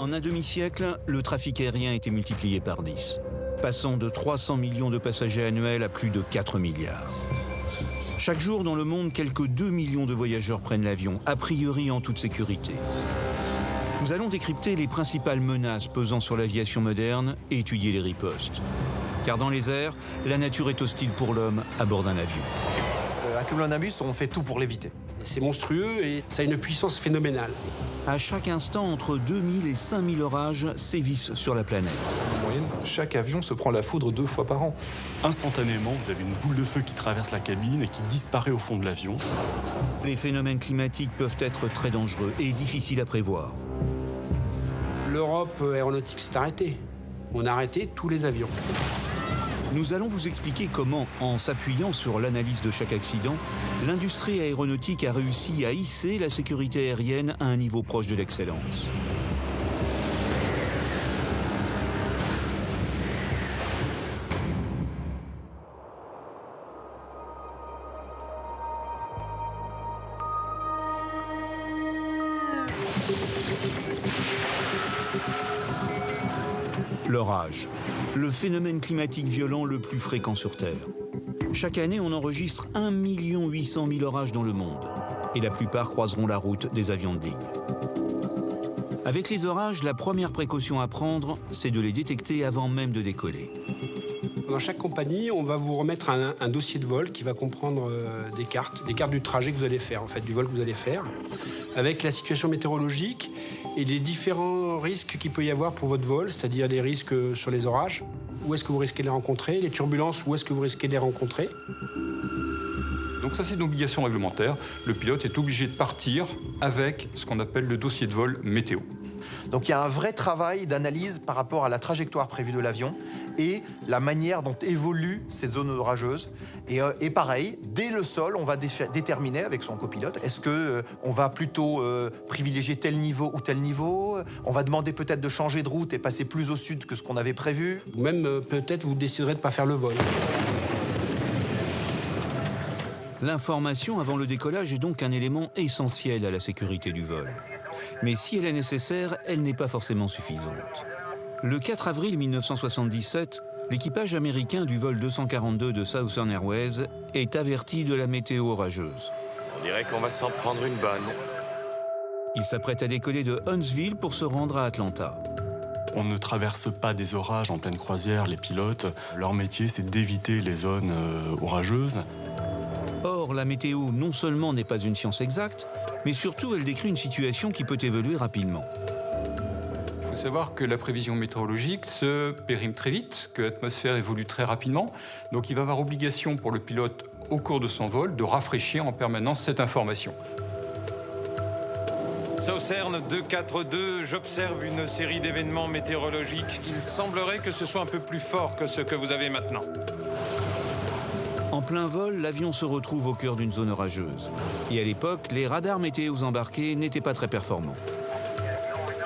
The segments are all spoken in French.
En un demi-siècle, le trafic aérien a été multiplié par 10, passant de 300 millions de passagers annuels à plus de 4 milliards. Chaque jour dans le monde, quelques 2 millions de voyageurs prennent l'avion, a priori en toute sécurité. Nous allons décrypter les principales menaces pesant sur l'aviation moderne et étudier les ripostes. Car dans les airs, la nature est hostile pour l'homme à bord d'un avion. Un cumulonimbus, on fait tout pour l'éviter. C'est monstrueux et ça a une puissance phénoménale. À chaque instant, entre 2000 et 5000 orages sévissent sur la planète. En moyenne, chaque avion se prend la foudre 2 fois par an. Instantanément, vous avez une boule de feu qui traverse la cabine et qui disparaît au fond de l'avion. Les phénomènes climatiques peuvent être très dangereux et difficiles à prévoir. L'Europe aéronautique s'est arrêtée. On a arrêté tous les avions. Nous allons vous expliquer comment, en s'appuyant sur l'analyse de chaque accident, l'industrie aéronautique a réussi à hisser la sécurité aérienne à un niveau proche de l'excellence. L'orage, le phénomène climatique violent le plus fréquent sur Terre. Chaque année, on enregistre 1 800 000 orages dans le monde, et la plupart croiseront la route des avions de ligne. Avec les orages, la première précaution à prendre, c'est de les détecter avant même de décoller. Dans chaque compagnie, on va vous remettre un dossier de vol qui va comprendre des cartes du trajet que vous allez faire, en fait, du vol que vous allez faire, avec la situation météorologique et les différents risques qu'il peut y avoir pour votre vol, c'est-à-dire les risques sur les orages, où est-ce que vous risquez de les rencontrer, les turbulences, où est-ce que vous risquez de les rencontrer. Donc ça, c'est une obligation réglementaire. Le pilote est obligé de partir avec ce qu'on appelle le dossier de vol météo. Donc il y a un vrai travail d'analyse par rapport à la trajectoire prévue de l'avion et la manière dont évoluent ces zones orageuses. Et pareil, dès le sol, on va déterminer avec son copilote, est-ce qu'on va plutôt privilégier tel niveau ou tel niveau? On va demander peut-être de changer de route et passer plus au sud que ce qu'on avait prévu. Ou même peut-être vous déciderez de ne pas faire le vol. L'information avant le décollage est donc un élément essentiel à la sécurité du vol. Mais si elle est nécessaire, elle n'est pas forcément suffisante. Le 4 avril 1977, l'équipage américain du vol 242 de Southern Airways est averti de la météo orageuse. On dirait qu'on va s'en prendre une bonne. Il s'apprête à décoller de Huntsville pour se rendre à Atlanta. On ne traverse pas des orages en pleine croisière, les pilotes. Leur métier, c'est d'éviter les zones orageuses. Or, la météo non seulement n'est pas une science exacte, mais surtout elle décrit une situation qui peut évoluer rapidement. Il faut savoir que la prévision météorologique se périme très vite, que l'atmosphère évolue très rapidement. Donc il va avoir obligation pour le pilote, au cours de son vol, de rafraîchir en permanence cette information. Southern 242, j'observe une série d'événements météorologiques. Il semblerait que ce soit un peu plus fort que ce que vous avez maintenant. En plein vol, l'avion se retrouve au cœur d'une zone orageuse. Et à l'époque, les radars météo embarqués n'étaient pas très performants.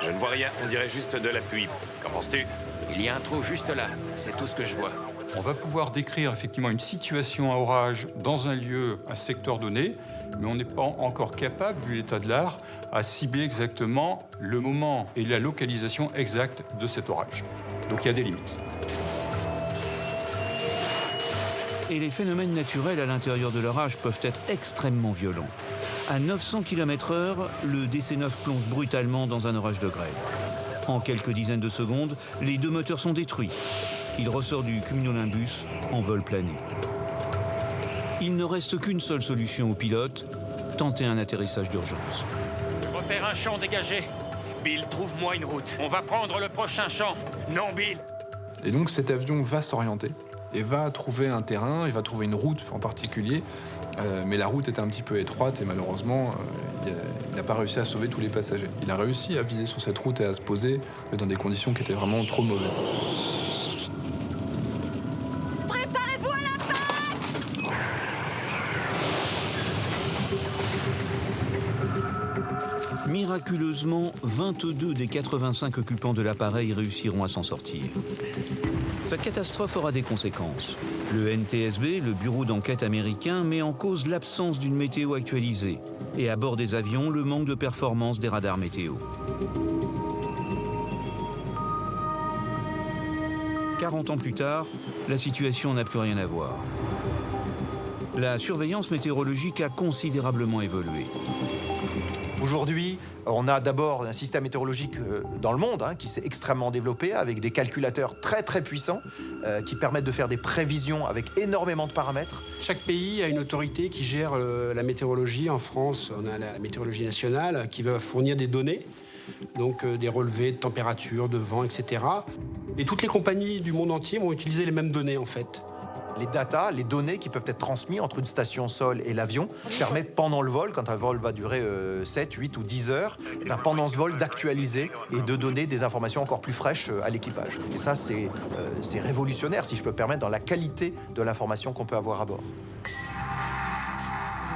Je ne vois rien, on dirait juste de la pluie. Qu'en penses-tu? Il y a un trou juste là, c'est tout ce que je vois. On va pouvoir décrire effectivement une situation à orage dans un lieu, un secteur donné, mais on n'est pas encore capable, vu l'état de l'art, à cibler exactement le moment et la localisation exacte de cet orage. Donc il y a des limites. Et les phénomènes naturels à l'intérieur de l'orage peuvent être extrêmement violents. À 900 km/h, le DC-9 plonge brutalement dans un orage de grêle. En quelques dizaines de secondes, les deux moteurs sont détruits. Il ressort du cumulonimbus en vol plané. Il ne reste qu'une seule solution au pilote, tenter un atterrissage d'urgence. Je repère un champ dégagé. Bill, trouve-moi une route. On va prendre le prochain champ. Non, Bill. Et donc cet avion va s'orienter et va trouver un terrain, il va trouver une route en particulier, mais la route était un petit peu étroite et malheureusement, il n'a pas réussi à sauver tous les passagers. Il a réussi à viser sur cette route et à se poser, mais dans des conditions qui étaient vraiment trop mauvaises. Préparez-vous à l'impact! Miraculeusement, 22 des 85 occupants de l'appareil réussiront à s'en sortir. Cette catastrophe aura des conséquences. Le NTSB, le bureau d'enquête américain, met en cause l'absence d'une météo actualisée et à bord des avions, le manque de performance des radars météo. 40 ans plus tard, la situation n'a plus rien à voir. La surveillance météorologique a considérablement évolué. Aujourd'hui, on a d'abord un système météorologique dans le monde qui s'est extrêmement développé avec des calculateurs très très puissants qui permettent de faire des prévisions avec énormément de paramètres. Chaque pays a une autorité qui gère la météorologie. En France, on a la météorologie nationale qui va fournir des données, donc des relevés de température, de vent, etc. Et toutes les compagnies du monde entier vont utiliser les mêmes données en fait. Les datas, les données qui peuvent être transmises entre une station sol et l'avion permettent pendant le vol, quand un vol va durer 7, 8 ou 10 heures, pendant ce vol d'actualiser et de donner des informations encore plus fraîches à l'équipage. Et ça, c'est révolutionnaire, si je peux me permettre, dans la qualité de l'information qu'on peut avoir à bord.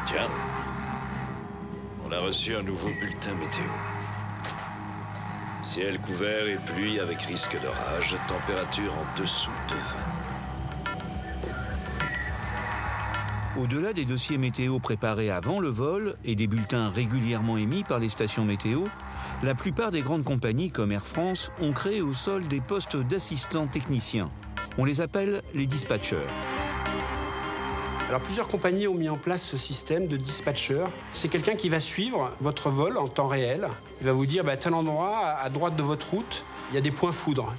Tiens, on a reçu un nouveau bulletin météo. Ciel couvert et pluie avec risque d'orage, température en dessous de 20. Au-delà des dossiers météo préparés avant le vol et des bulletins régulièrement émis par les stations météo, la plupart des grandes compagnies comme Air France ont créé au sol des postes d'assistants techniciens. On les appelle les dispatchers. Alors plusieurs compagnies ont mis en place ce système de dispatcher. C'est quelqu'un qui va suivre votre vol en temps réel. Il va vous dire, à tel endroit, à droite de votre route, il y a des points foudre.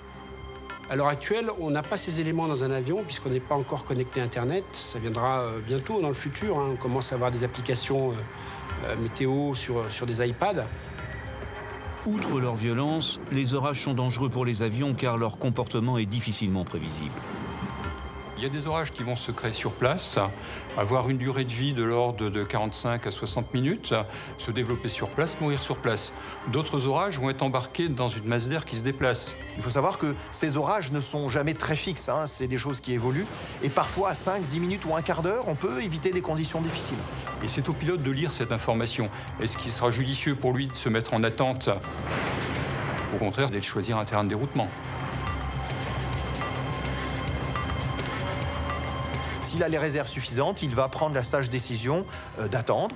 À l'heure actuelle, on n'a pas ces éléments dans un avion puisqu'on n'est pas encore connecté à Internet. Ça viendra bientôt dans le futur. On commence à avoir des applications météo sur des iPads. Outre leur violence, les orages sont dangereux pour les avions car leur comportement est difficilement prévisible. Il y a des orages qui vont se créer sur place, avoir une durée de vie de l'ordre de 45 à 60 minutes, se développer sur place, mourir sur place. D'autres orages vont être embarqués dans une masse d'air qui se déplace. Il faut savoir que ces orages ne sont jamais très fixes, c'est des choses qui évoluent. Et parfois, à 5, 10 minutes ou un quart d'heure, on peut éviter des conditions difficiles. Et c'est au pilote de lire cette information. Est-ce qu'il sera judicieux pour lui de se mettre en attente? Au contraire, d'aller choisir un terrain de déroutement. S'il a les réserves suffisantes, il va prendre la sage décision d'attendre.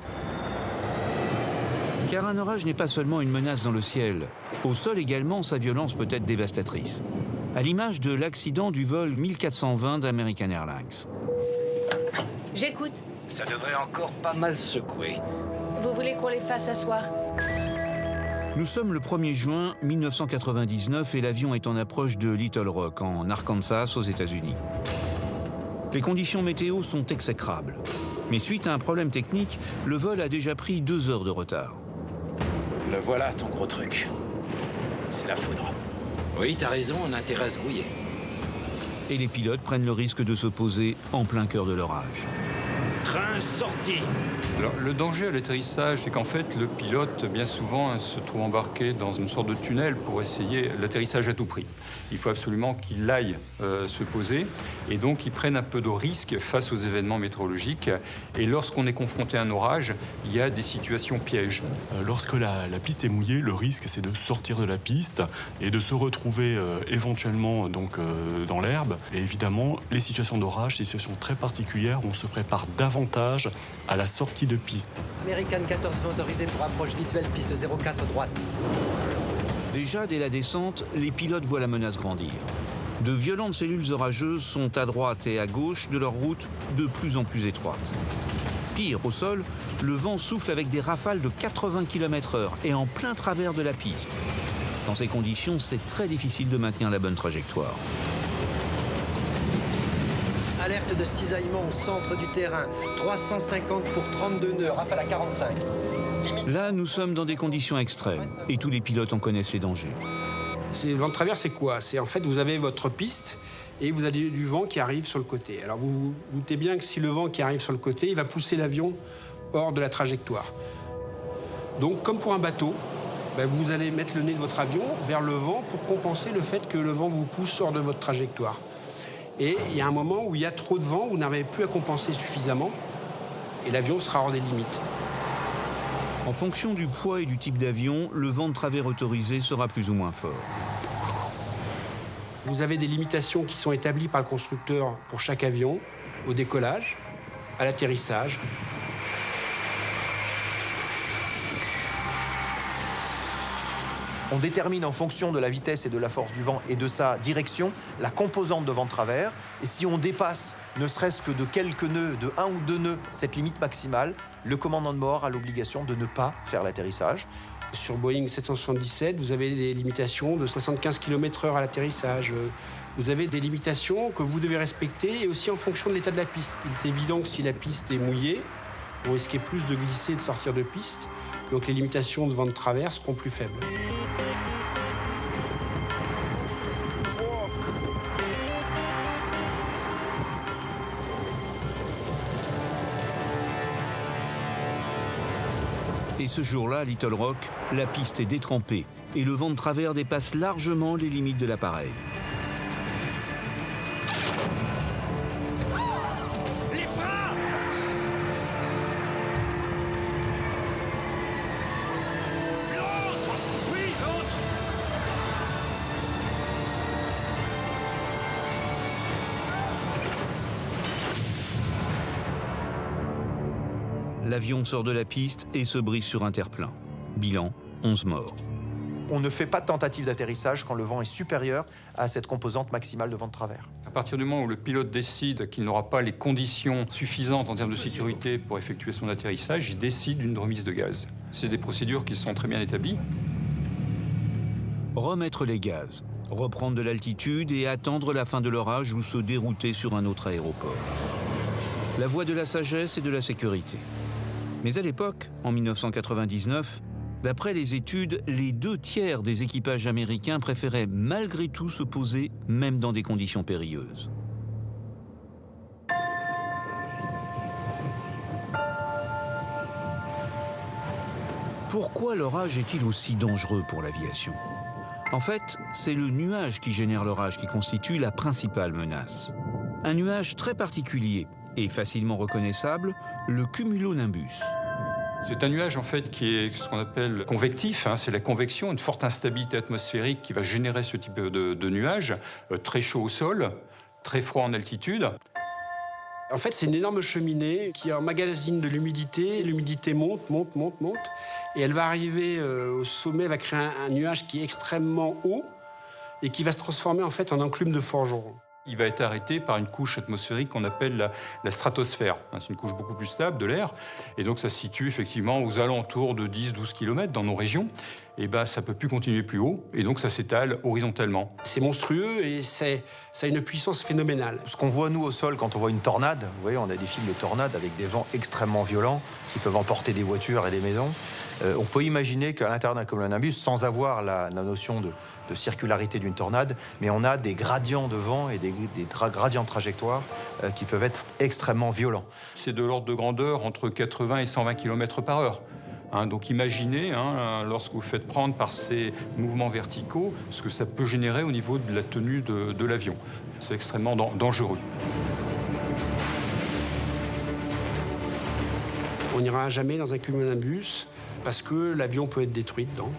Car un orage n'est pas seulement une menace dans le ciel. Au sol également, sa violence peut être dévastatrice. À l'image de l'accident du vol 1420 d'American Airlines. J'écoute. Ça devrait encore pas mal secouer. Vous voulez qu'on les fasse asseoir? Nous sommes le 1er juin 1999 et l'avion est en approche de Little Rock, en Arkansas, aux États-Unis. Les conditions météo sont exécrables. Mais suite à un problème technique, le vol a déjà pris 2 heures de retard. Le voilà, ton gros truc. C'est la foudre. Oui, t'as raison, on a intérêt à se grouiller. Et les pilotes prennent le risque de se poser en plein cœur de l'orage. Train sorti. Alors, le danger à l'atterrissage, c'est qu'en fait, le pilote, bien souvent, se trouve embarqué dans une sorte de tunnel pour essayer l'atterrissage à tout prix. Il faut absolument qu'il aille se poser, et donc ils prennent un peu de risque face aux événements météorologiques. Et lorsqu'on est confronté à un orage, il y a des situations pièges. Lorsque la piste est mouillée, le risque, c'est de sortir de la piste et de se retrouver éventuellement dans l'herbe. Et évidemment, les situations d'orage, c'est des situations très particulières où on se prépare davantage à la sortie de piste. American 14 autorisé pour approche visuelle, piste 04 droite. Déjà, dès la descente, les pilotes voient la menace grandir. De violentes cellules orageuses sont à droite et à gauche de leur route de plus en plus étroite. Pire, au sol, le vent souffle avec des rafales de 80 km/h et en plein travers de la piste. Dans ces conditions, c'est très difficile de maintenir la bonne trajectoire. Alerte de cisaillement au centre du terrain. 350 pour 32 nœuds, rafale à 45. Là, nous sommes dans des conditions extrêmes et tous les pilotes en connaissent les dangers. Le vent de travers, c'est quoi? C'est en fait, vous avez votre piste et vous avez du vent qui arrive sur le côté. Alors vous vous doutez bien que si le vent qui arrive sur le côté, il va pousser l'avion hors de la trajectoire. Donc, comme pour un bateau, vous allez mettre le nez de votre avion vers le vent pour compenser le fait que le vent vous pousse hors de votre trajectoire. Et il y a un moment où il y a trop de vent, vous n'arrivez plus à compenser suffisamment et l'avion sera hors des limites. En fonction du poids et du type d'avion, le vent de travers autorisé sera plus ou moins fort. Vous avez des limitations qui sont établies par le constructeur pour chaque avion, au décollage, à l'atterrissage. On détermine en fonction de la vitesse et de la force du vent et de sa direction la composante de vent de travers. Et si on dépasse, ne serait-ce que de quelques nœuds, de 1 ou 2 nœuds, cette limite maximale, le commandant de bord a l'obligation de ne pas faire l'atterrissage. Sur Boeing 777, vous avez des limitations de 75 km/h à l'atterrissage. Vous avez des limitations que vous devez respecter et aussi en fonction de l'état de la piste. Il est évident que si la piste est mouillée, vous risquez plus de glisser et de sortir de piste. Donc les limitations de vent de travers seront plus faibles. Et ce jour-là, à Little Rock, la piste est détrempée et le vent de travers dépasse largement les limites de l'appareil. Les freins! L'autre! Oui, l'autre! L'avion sort de la piste et se brise sur un terre-plein. Bilan, 11 morts. On ne fait pas de tentative d'atterrissage quand le vent est supérieur à cette composante maximale de vent de travers. À partir du moment où le pilote décide qu'il n'aura pas les conditions suffisantes en termes de sécurité pour effectuer son atterrissage, il décide d'une remise de gaz. C'est des procédures qui sont très bien établies. Remettre les gaz, reprendre de l'altitude et attendre la fin de l'orage ou se dérouter sur un autre aéroport. La voie de la sagesse et de la sécurité. Mais à l'époque, en 1999, d'après les études, les 2/3 des équipages américains préféraient malgré tout se poser, même dans des conditions périlleuses. Pourquoi l'orage est-il aussi dangereux pour l'aviation ? En fait, c'est le nuage qui génère l'orage qui constitue la principale menace. Un nuage très particulier et facilement reconnaissable, le cumulonimbus. C'est un nuage en fait qui est ce qu'on appelle convectif, c'est la convection, une forte instabilité atmosphérique qui va générer ce type de nuage, très chaud au sol, très froid en altitude. En fait, c'est une énorme cheminée qui emmagasine de l'humidité. L'humidité monte, et elle va arriver au sommet, elle va créer un nuage qui est extrêmement haut et qui va se transformer en fait en enclume de forgeron. Il va être arrêté par une couche atmosphérique qu'on appelle la stratosphère. C'est une couche beaucoup plus stable de l'air. Et donc ça se situe effectivement aux alentours de 10-12 km dans nos régions. Et ça ne peut plus continuer plus haut. Et donc ça s'étale horizontalement. C'est monstrueux et ça a une puissance phénoménale. Ce qu'on voit nous au sol quand on voit une tornade, vous voyez, on a des films de tornades avec des vents extrêmement violents qui peuvent emporter des voitures et des maisons. On peut imaginer qu'à l'intérieur d'un cumulonimbus, sans avoir la notion de circularité d'une tornade, mais on a des gradients de vent et des gradients de trajectoire qui peuvent être extrêmement violents. C'est de l'ordre de grandeur entre 80 et 120 km/h. Donc imaginez, lorsque vous faites prendre par ces mouvements verticaux, ce que ça peut générer au niveau de la tenue de l'avion. C'est extrêmement dangereux. On n'ira jamais dans un cumulonimbus parce que l'avion peut être détruit dedans.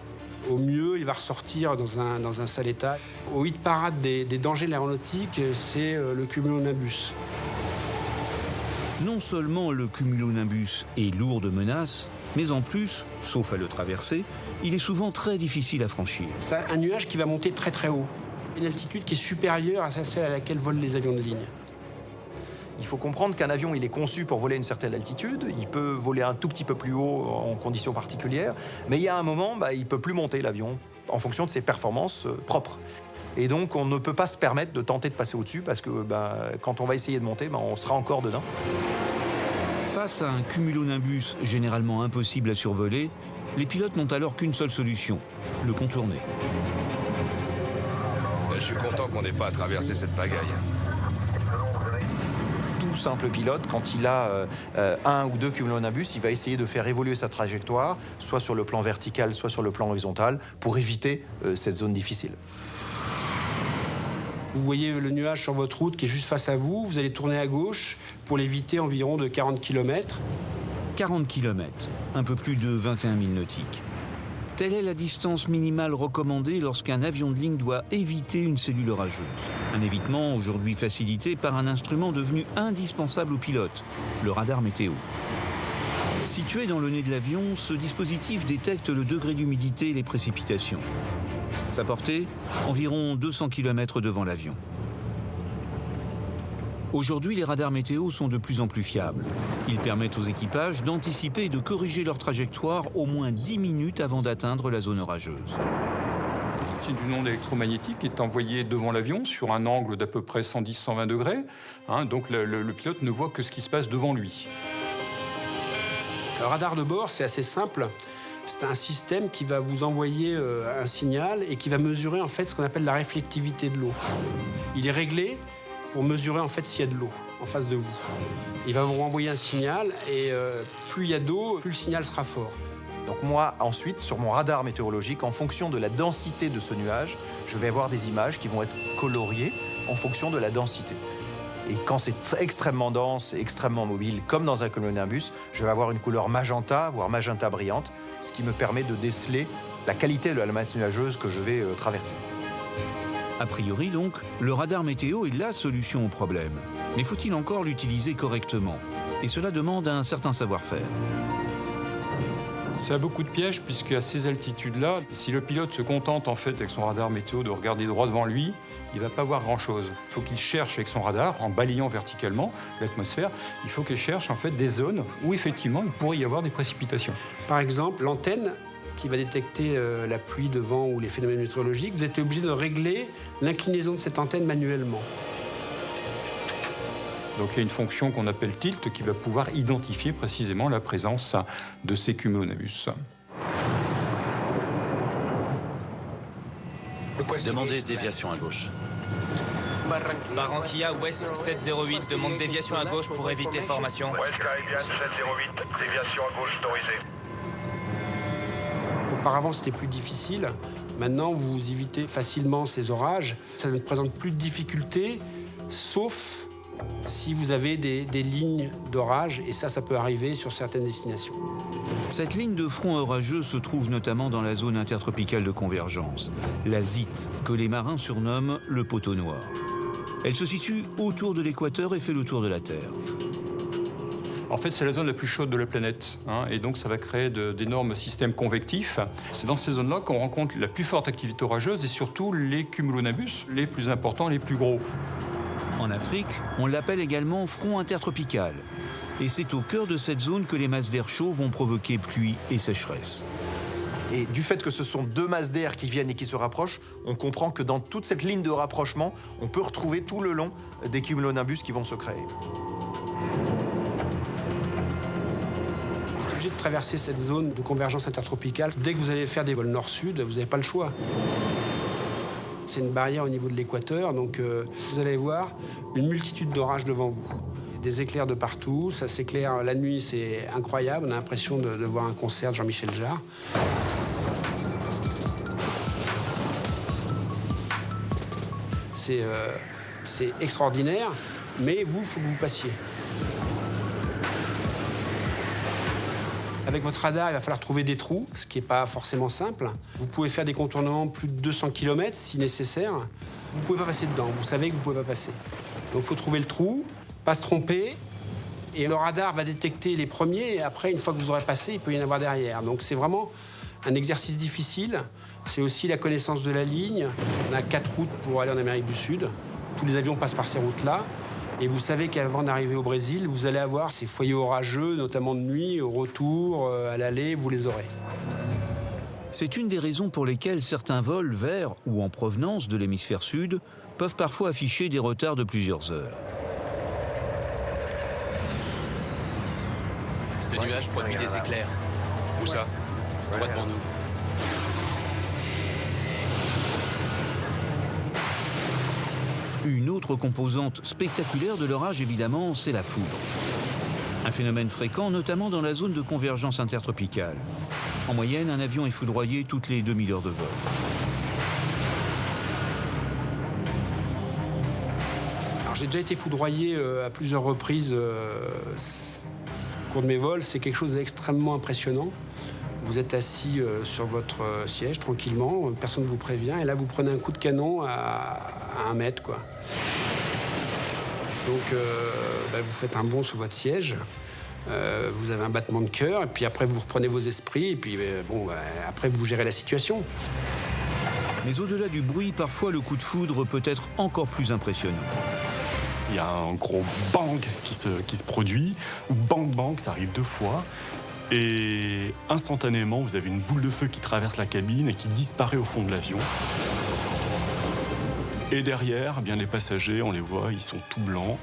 Au mieux, il va ressortir dans un sale état. Au hit parade des dangers de l'aéronautique, c'est le cumulonimbus. Non seulement le cumulonimbus est lourd de menaces, mais en plus, sauf à le traverser, il est souvent très difficile à franchir. C'est un nuage qui va monter très très haut. Une altitude qui est supérieure à celle à laquelle volent les avions de ligne. Il faut comprendre qu'un avion, il est conçu pour voler à une certaine altitude. Il peut voler un tout petit peu plus haut en conditions particulières. Mais il y a un moment, il ne peut plus monter l'avion en fonction de ses performances propres. Et donc, on ne peut pas se permettre de tenter de passer au-dessus parce que quand on va essayer de monter, on sera encore dedans. Face à un cumulonimbus généralement impossible à survoler, les pilotes n'ont alors qu'une seule solution, le contourner. Je suis content qu'on n'ait pas à traverser cette pagaille. Tout simple pilote, quand il a un ou deux cumulonimbus, il va essayer de faire évoluer sa trajectoire, soit sur le plan vertical, soit sur le plan horizontal, pour éviter cette zone difficile. Vous voyez le nuage sur votre route qui est juste face à vous, vous allez tourner à gauche pour l'éviter environ de 40 km. 40 km, un peu plus de 21 000 nautiques. Telle est la distance minimale recommandée lorsqu'un avion de ligne doit éviter une cellule orageuse. Un évitement aujourd'hui facilité par un instrument devenu indispensable aux pilotes, le radar météo. Situé dans le nez de l'avion, ce dispositif détecte le degré d'humidité et les précipitations. Sa portée, environ 200 km devant l'avion. Aujourd'hui, les radars météo sont de plus en plus fiables. Ils permettent aux équipages d'anticiper et de corriger leur trajectoire au moins 10 minutes avant d'atteindre la zone orageuse. C'est une onde électromagnétique qui est envoyée devant l'avion sur un angle d'à peu près 110-120 degrés. Donc le pilote ne voit que ce qui se passe devant lui. Le radar de bord, c'est assez simple. C'est un système qui va vous envoyer un signal et qui va mesurer en fait ce qu'on appelle la réflectivité de l'eau. Il est réglé pour mesurer en fait s'il y a de l'eau en face de vous. Il va vous renvoyer un signal et plus il y a d'eau, plus le signal sera fort. Donc moi, ensuite, sur mon radar météorologique, en fonction de la densité de ce nuage, je vais avoir des images qui vont être coloriées en fonction de la densité. Et quand c'est extrêmement dense et extrêmement mobile, comme dans un cumulonimbus, je vais avoir une couleur magenta, voire magenta brillante, ce qui me permet de déceler la qualité de la masse nuageuse que je vais traverser. A priori donc, le radar météo est la solution au problème. Mais faut-il encore l'utiliser correctement? Et cela demande un certain savoir-faire. Ça a beaucoup de pièges puisqu'à ces altitudes-là, si le pilote se contente en fait avec son radar météo de regarder droit devant lui, il ne va pas voir grand-chose. Il faut qu'il cherche avec son radar, en balayant verticalement l'atmosphère, il faut qu'il cherche en fait des zones où effectivement il pourrait y avoir des précipitations. Par exemple, l'antenne qui va détecter la pluie de vent ou les phénomènes météorologiques, vous êtes obligé de régler l'inclinaison de cette antenne manuellement. Donc il y a une fonction qu'on appelle tilt qui va pouvoir identifier précisément la présence de ces cumulonimbus. Demandez déviation à gauche. Barranquilla Ouest 708, demande déviation à gauche pour éviter formation. Ouest Caribbean 708, déviation à gauche autorisée. Auparavant, c'était plus difficile. Maintenant, vous évitez facilement ces orages. Ça ne présente plus de difficultés, sauf si vous avez des lignes d'orage, et ça peut arriver sur certaines destinations. Cette ligne de front orageux se trouve notamment dans la zone intertropicale de convergence, la ZIT, que les marins surnomment le poteau noir. Elle se situe autour de l'équateur et fait le tour de la Terre. En fait, c'est la zone la plus chaude de la planète, et donc ça va créer d'énormes systèmes convectifs. C'est dans ces zones-là qu'on rencontre la plus forte activité orageuse et surtout les cumulonimbus, les plus importants, les plus gros. En Afrique, on l'appelle également front intertropical. Et c'est au cœur de cette zone que les masses d'air chaud vont provoquer pluie et sécheresse. Et du fait que ce sont deux masses d'air qui viennent et qui se rapprochent, on comprend que dans toute cette ligne de rapprochement, on peut retrouver tout le long des cumulonimbus qui vont se créer. Vous êtes obligé de traverser cette zone de convergence intertropicale. Dès que vous allez faire des vols nord-sud, vous n'avez pas le choix. C'est une barrière au niveau de l'équateur, donc vous allez voir une multitude d'orages devant vous. Des éclairs de partout, ça s'éclaire la nuit, c'est incroyable. On a l'impression de voir un concert de Jean-Michel Jarre. C'est extraordinaire, mais vous, il faut que vous passiez. Avec votre radar, il va falloir trouver des trous, ce qui n'est pas forcément simple. Vous pouvez faire des contournements plus de 200 km si nécessaire. Vous ne pouvez pas passer dedans, vous savez que vous ne pouvez pas passer. Donc il faut trouver le trou, pas se tromper, et le radar va détecter les premiers, et après, une fois que vous aurez passé, il peut y en avoir derrière. Donc c'est vraiment un exercice difficile. C'est aussi la connaissance de la ligne. On a 4 routes pour aller en Amérique du Sud. Tous les avions passent par ces routes-là. Et vous savez qu'avant d'arriver au Brésil, vous allez avoir ces foyers orageux, notamment de nuit, au retour, à l'aller, vous les aurez. C'est une des raisons pour lesquelles certains vols vers ou en provenance de l'hémisphère sud peuvent parfois afficher des retards de plusieurs heures. Ce nuage produit des éclairs. Où ça? Droit devant nous. Une autre composante spectaculaire de l'orage, évidemment, c'est la foudre. Un phénomène fréquent, notamment dans la zone de convergence intertropicale. En moyenne, un avion est foudroyé toutes les 2000 heures de vol. Alors, j'ai déjà été foudroyé à plusieurs reprises au cours de mes vols. C'est quelque chose d'extrêmement impressionnant. Vous êtes assis sur votre siège tranquillement, personne ne vous prévient, et là vous prenez un coup de canon à 1 mètre, quoi. Donc vous faites un bond sur votre siège, vous avez un battement de cœur, et puis après vous reprenez vos esprits, et puis après vous gérez la situation. Mais au-delà du bruit, parfois le coup de foudre peut être encore plus impressionnant. Il y a un gros bang qui se produit, ou bang bang, ça arrive 2 fois. Et instantanément, vous avez une boule de feu qui traverse la cabine et qui disparaît au fond de l'avion. Et derrière, bien les passagers, on les voit, ils sont tout blancs.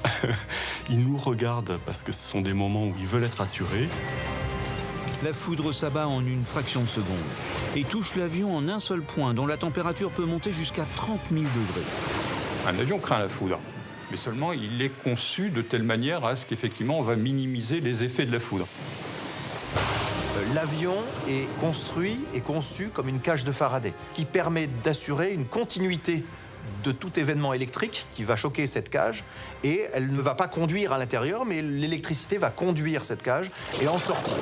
Ils nous regardent parce que ce sont des moments où ils veulent être assurés. La foudre s'abat en une fraction de seconde et touche l'avion en un seul point, dont la température peut monter jusqu'à 30 000 degrés. Un avion craint la foudre, mais seulement il est conçu de telle manière à ce qu'effectivement on va minimiser les effets de la foudre. L'avion est construit et conçu comme une cage de Faraday qui permet d'assurer une continuité de tout événement électrique qui va choquer cette cage, et elle ne va pas conduire à l'intérieur, mais l'électricité va conduire cette cage et en sortir.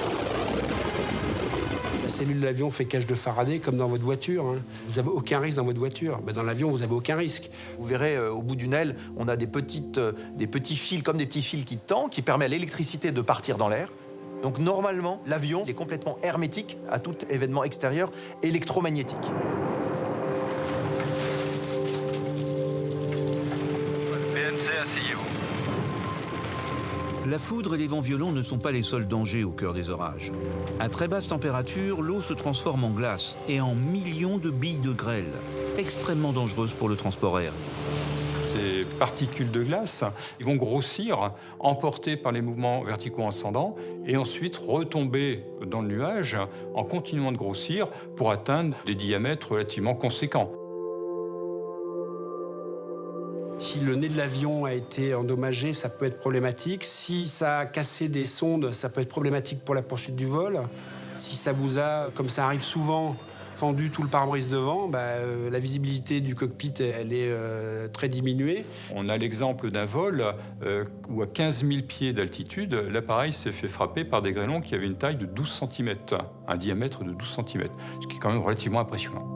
La cellule de l'avion fait cage de Faraday comme dans votre voiture. Vous n'avez aucun risque dans votre voiture. Mais dans l'avion, vous n'avez aucun risque. Vous verrez, au bout d'une aile, on a des petits fils, comme des petits fils qui tendent, qui permettent à l'électricité de partir dans l'air. Donc normalement, l'avion est complètement hermétique à tout événement extérieur électromagnétique. PNC, asseyez-vous. La foudre et les vents violents ne sont pas les seuls dangers au cœur des orages. À très basse température, l'eau se transforme en glace et en millions de billes de grêle, extrêmement dangereuses pour le transport aérien. Ces particules de glace, ils vont grossir, emportés par les mouvements verticaux ascendants, et ensuite retomber dans le nuage en continuant de grossir pour atteindre des diamètres relativement conséquents. Si le nez de l'avion a été endommagé, ça peut être problématique. Si ça a cassé des sondes, ça peut être problématique pour la poursuite du vol. Si ça vous a, comme ça arrive souvent, fendu tout le pare-brise devant, la visibilité du cockpit, elle est très diminuée. On a l'exemple d'un vol où à 15 000 pieds d'altitude, l'appareil s'est fait frapper par des grêlons qui avaient une taille de 12 cm, un diamètre de 12 cm, ce qui est quand même relativement impressionnant.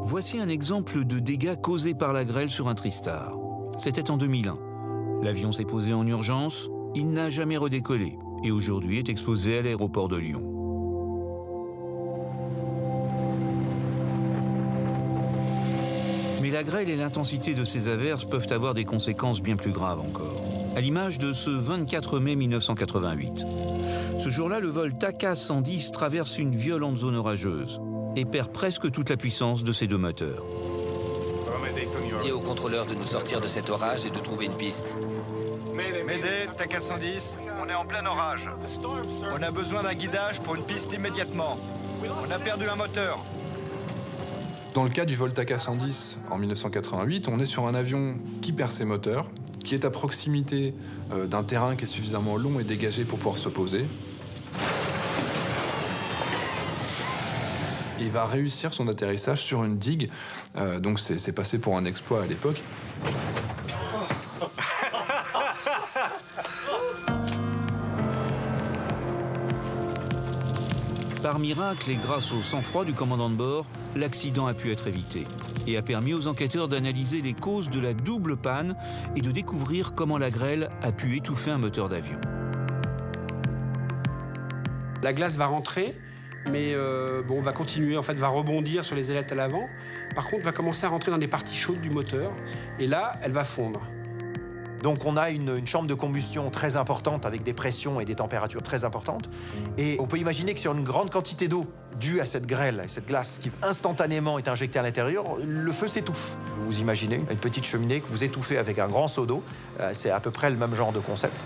Voici un exemple de dégâts causés par la grêle sur un Tristar. C'était en 2001. L'avion s'est posé en urgence, il n'a jamais redécollé et aujourd'hui est exposé à l'aéroport de Lyon. Mais la grêle et l'intensité de ces averses peuvent avoir des conséquences bien plus graves encore. À l'image de ce 24 mai 1988. Ce jour-là, le vol TACA 110 traverse une violente zone orageuse et perd presque toute la puissance de ses 2 moteurs. Dis au contrôleur de nous sortir de cet orage et de trouver une piste. Mayday, TACA 110, on est en plein orage. On a besoin d'un guidage pour une piste immédiatement. On a perdu un moteur. Dans le cas du vol TACA 110 en 1988, on est sur un avion qui perd ses moteurs, qui est à proximité d'un terrain qui est suffisamment long et dégagé pour pouvoir se poser. Il va réussir son atterrissage sur une digue, donc c'est passé pour un exploit à l'époque. Par miracle et grâce au sang-froid du commandant de bord, l'accident a pu être évité et a permis aux enquêteurs d'analyser les causes de la double panne et de découvrir comment la grêle a pu étouffer un moteur d'avion. La glace va rentrer, mais va continuer, en fait, va rebondir sur les ailettes à l'avant. Par contre, va commencer à rentrer dans des parties chaudes du moteur, et là, elle va fondre. Donc on a une chambre de combustion très importante avec des pressions et des températures très importantes. Et on peut imaginer que sur une grande quantité d'eau due à cette grêle, cette glace qui instantanément est injectée à l'intérieur, le feu s'étouffe. Vous imaginez une petite cheminée que vous étouffez avec un grand seau d'eau. C'est à peu près le même genre de concept.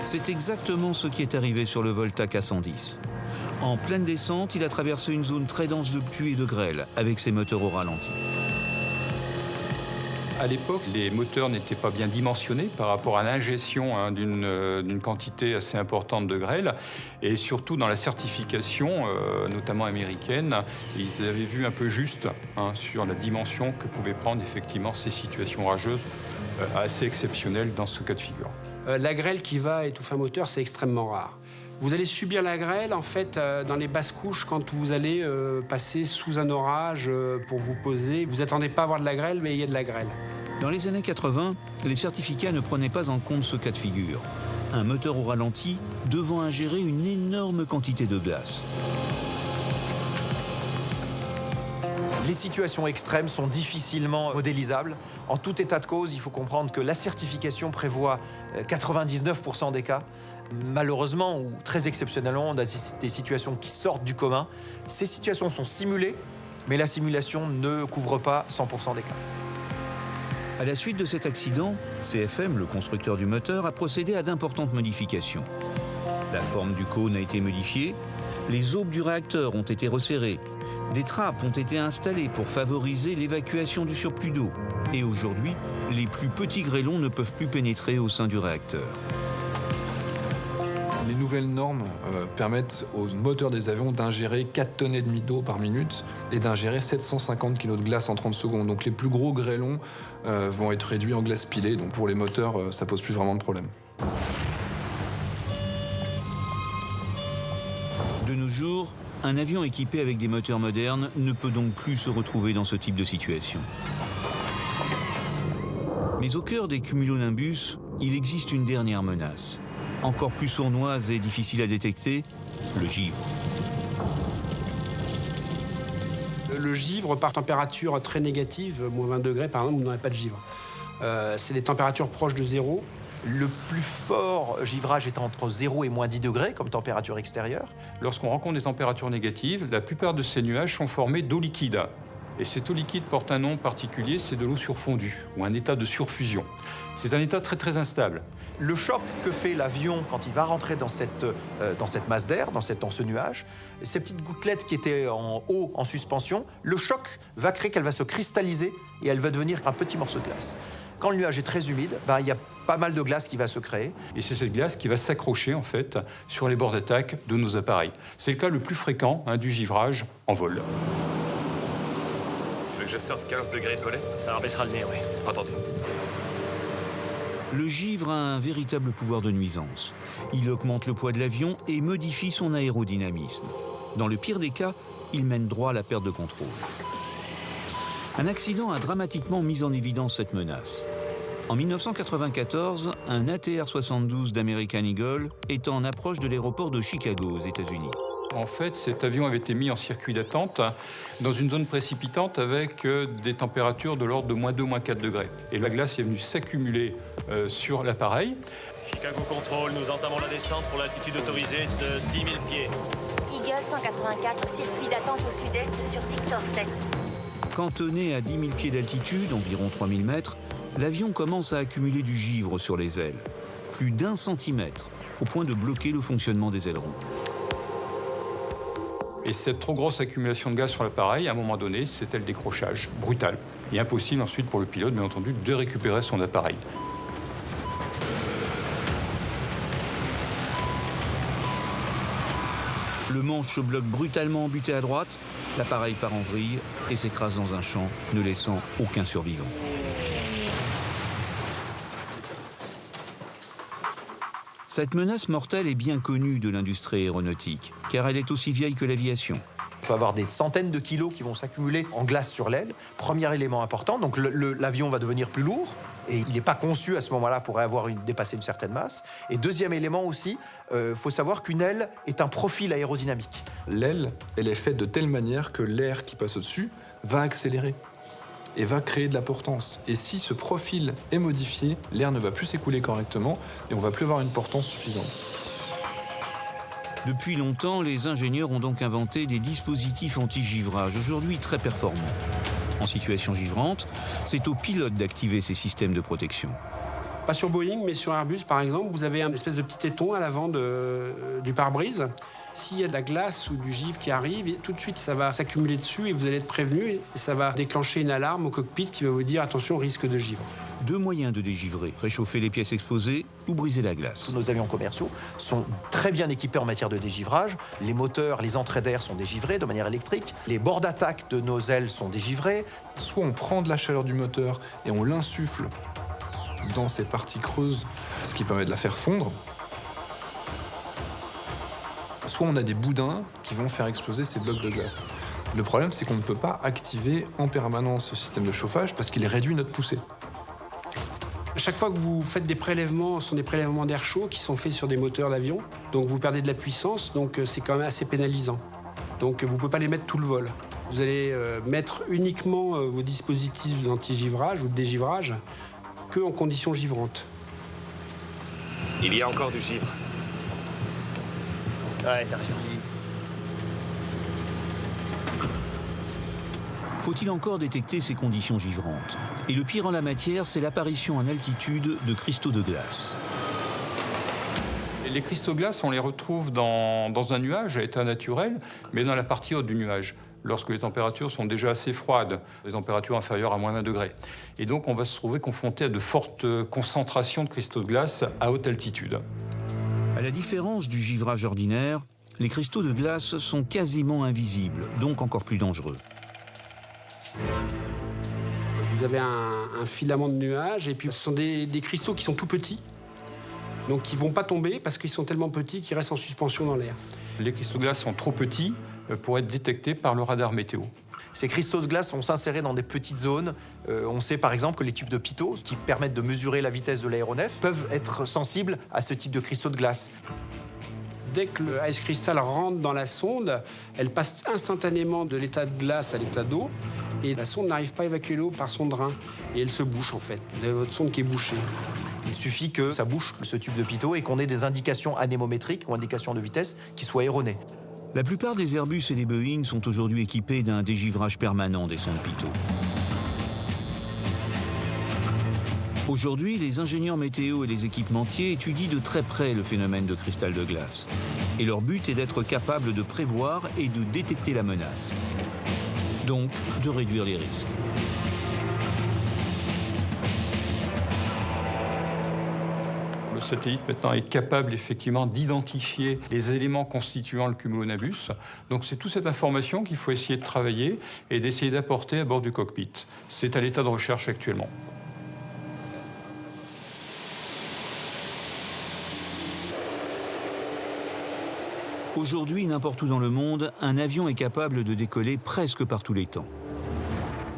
C'est exactement ce qui est arrivé sur le vol TACA 110. En pleine descente, il a traversé une zone très dense de pluie et de grêle, avec ses moteurs au ralenti. À l'époque, les moteurs n'étaient pas bien dimensionnés par rapport à l'ingestion d'une quantité assez importante de grêle. Et surtout dans la certification, notamment américaine, ils avaient vu un peu juste sur la dimension que pouvaient prendre effectivement ces situations orageuses assez exceptionnelles dans ce cas de figure. La grêle qui va étouffer un moteur, c'est extrêmement rare. Vous allez subir la grêle, en fait, dans les basses couches, quand vous allez passer sous un orage pour vous poser. Vous n'attendez pas à avoir de la grêle, mais il y a de la grêle. Dans les années 80, les certificats ne prenaient pas en compte ce cas de figure. un moteur au ralenti devant ingérer une énorme quantité de glace. Les situations extrêmes sont difficilement modélisables. En tout état de cause, il faut comprendre que la certification prévoit 99% des cas. Malheureusement, ou très exceptionnellement, on a des situations qui sortent du commun. Ces situations sont simulées, mais la simulation ne couvre pas 100% des cas. À la suite de cet accident, CFM, le constructeur du moteur, a procédé à d'importantes modifications. La forme du cône a été modifiée, les aubes du réacteur ont été resserrées, des trappes ont été installées pour favoriser l'évacuation du surplus d'eau. Et aujourd'hui, les plus petits grêlons ne peuvent plus pénétrer au sein du réacteur. Les nouvelles normes permettent aux moteurs des avions d'ingérer 4,5 tonnes d'eau par minute et d'ingérer 750 kg de glace en 30 secondes. Donc les plus gros grêlons vont être réduits en glace pilée. Donc pour les moteurs, ça pose plus vraiment de problème. De nos jours, un avion équipé avec des moteurs modernes ne peut donc plus se retrouver dans ce type de situation. Mais au cœur des cumulonimbus, il existe une dernière menace. Encore plus sournoise et difficile à détecter, le givre. Le givre, par température très négative, moins 20 degrés par exemple, vous n'aurez pas de givre. C'est des températures proches de zéro. Le plus fort givrage est entre 0 et moins 10 degrés comme température extérieure. Lorsqu'on rencontre des températures négatives, la plupart de ces nuages sont formés d'eau liquide. Et cette eau liquide porte un nom particulier, c'est de l'eau surfondue, ou un état de surfusion. C'est un état très très instable. Le choc que fait l'avion quand il va rentrer dans cette masse d'air, dans ce nuage, ces petites gouttelettes qui étaient en haut, en suspension, le choc va créer qu'elle va se cristalliser et elle va devenir un petit morceau de glace. Quand le nuage est très humide, il y a pas mal de glace qui va se créer. Et c'est cette glace qui va s'accrocher en fait sur les bords d'attaque de nos appareils. C'est le cas le plus fréquent du givrage en vol. Tu veux que je sorte 15 degrés de volet? Ça rabaissera le nez, oui. Entendu. Le givre a un véritable pouvoir de nuisance. Il augmente le poids de l'avion et modifie son aérodynamisme. Dans le pire des cas, il mène droit à la perte de contrôle. Un accident a dramatiquement mis en évidence cette menace. En 1994, un ATR-72 d'American Eagle est en approche de l'aéroport de Chicago, aux États-Unis. En fait, cet avion avait été mis en circuit d'attente dans une zone précipitante avec des températures de l'ordre de moins 2, moins 4 degrés. Et la glace est venue s'accumuler sur l'appareil. Chicago Control, nous entamons la descente pour l'altitude autorisée de 10 000 pieds. Eagle 184, circuit d'attente au sud-est sur Victor 7. Cantonné à 10 000 pieds d'altitude, environ 3 000 mètres, l'avion commence à accumuler du givre sur les ailes. Plus d'1 centimètre, au point de bloquer le fonctionnement des ailerons. Et cette trop grosse accumulation de gaz sur l'appareil, à un moment donné, c'était le décrochage brutal. Et impossible ensuite pour le pilote, bien entendu, de récupérer son appareil. Le manche se bloque brutalement embuté à droite, l'appareil part en vrille et s'écrase dans un champ, ne laissant aucun survivant. Cette menace mortelle est bien connue de l'industrie aéronautique, car elle est aussi vieille que l'aviation. On peut avoir des centaines de kilos qui vont s'accumuler en glace sur l'aile. Premier élément important, donc l'avion va devenir plus lourd. Et il n'est pas conçu à ce moment-là pour dépasser une certaine masse. Et deuxième élément aussi, faut savoir qu'une aile est un profil aérodynamique. L'aile, elle est faite de telle manière que l'air qui passe au-dessus va accélérer et va créer de la portance. Et si ce profil est modifié, l'air ne va plus s'écouler correctement et on ne va plus avoir une portance suffisante. Depuis longtemps, les ingénieurs ont donc inventé des dispositifs anti-givrage, aujourd'hui très performants. En situation givrante, c'est au pilote d'activer ces systèmes de protection. Pas sur Boeing, mais sur Airbus, par exemple, vous avez une espèce de petit éton à l'avant du pare-brise. S'il y a de la glace ou du givre qui arrive, tout de suite, ça va s'accumuler dessus et vous allez être prévenu. Et ça va déclencher une alarme au cockpit qui va vous dire « Attention, risque de givre ». 2 moyens de dégivrer, réchauffer les pièces exposées ou briser la glace. Tous nos avions commerciaux sont très bien équipés en matière de dégivrage. Les moteurs, les entrées d'air sont dégivrés de manière électrique. Les bords d'attaque de nos ailes sont dégivrés. Soit on prend de la chaleur du moteur et on l'insuffle dans ces parties creuses, ce qui permet de la faire fondre. Soit on a des boudins qui vont faire exploser ces blocs de glace. Le problème, c'est qu'on ne peut pas activer en permanence ce système de chauffage parce qu'il réduit notre poussée. chaque fois que vous faites des prélèvements, ce sont des prélèvements d'air chaud qui sont faits sur des moteurs d'avion. Donc vous perdez de la puissance, donc c'est quand même assez pénalisant. Donc vous ne pouvez pas les mettre tout le vol. Vous allez mettre uniquement vos dispositifs d'anti-givrage ou de dégivrage qu'en conditions givrantes. Il y a encore du givre. Ouais, t'as raison. Faut-il encore détecter ces conditions givrantes? Et le pire en la matière, c'est l'apparition en altitude de cristaux de glace. Les cristaux de glace, on les retrouve dans un nuage à état naturel, mais dans la partie haute du nuage, lorsque les températures sont déjà assez froides, les températures inférieures à moins 20 degrés. Et donc, on va se trouver confronté à de fortes concentrations de cristaux de glace à haute altitude. À la différence du givrage ordinaire, les cristaux de glace sont quasiment invisibles, donc encore plus dangereux. Vous avez un filament de nuages, et puis ce sont des cristaux qui sont tout petits, donc qui ne vont pas tomber parce qu'ils sont tellement petits qu'ils restent en suspension dans l'air. Les cristaux de glace sont trop petits pour être détectés par le radar météo. Ces cristaux de glace vont s'insérer dans des petites zones. On sait par exemple que les tubes de pitot, qui permettent de mesurer la vitesse de l'aéronef, peuvent être sensibles à ce type de cristaux de glace. Dès que le ice crystal rentre dans la sonde, elle passe instantanément de l'état de glace à l'état d'eau, et la sonde n'arrive pas à évacuer l'eau par son drain, et elle se bouche en fait. Vous avez votre sonde qui est bouchée. Il suffit que ça bouche, ce tube de pitot, et qu'on ait des indications anémométriques ou indications de vitesse qui soient erronées. La plupart des Airbus et des Boeing sont aujourd'hui équipés d'un dégivrage permanent des sondes pitot. Aujourd'hui, les ingénieurs météo et les équipementiers étudient de très près le phénomène de cristal de glace. Et leur but est d'être capable de prévoir et de détecter la menace. Donc, de réduire les risques. Le satellite maintenant est capable effectivement d'identifier les éléments constituant le cumulonimbus. Donc c'est toute cette information qu'il faut essayer de travailler et d'essayer d'apporter à bord du cockpit. C'est à l'état de recherche actuellement. Aujourd'hui, n'importe où dans le monde, un avion est capable de décoller presque par tous les temps.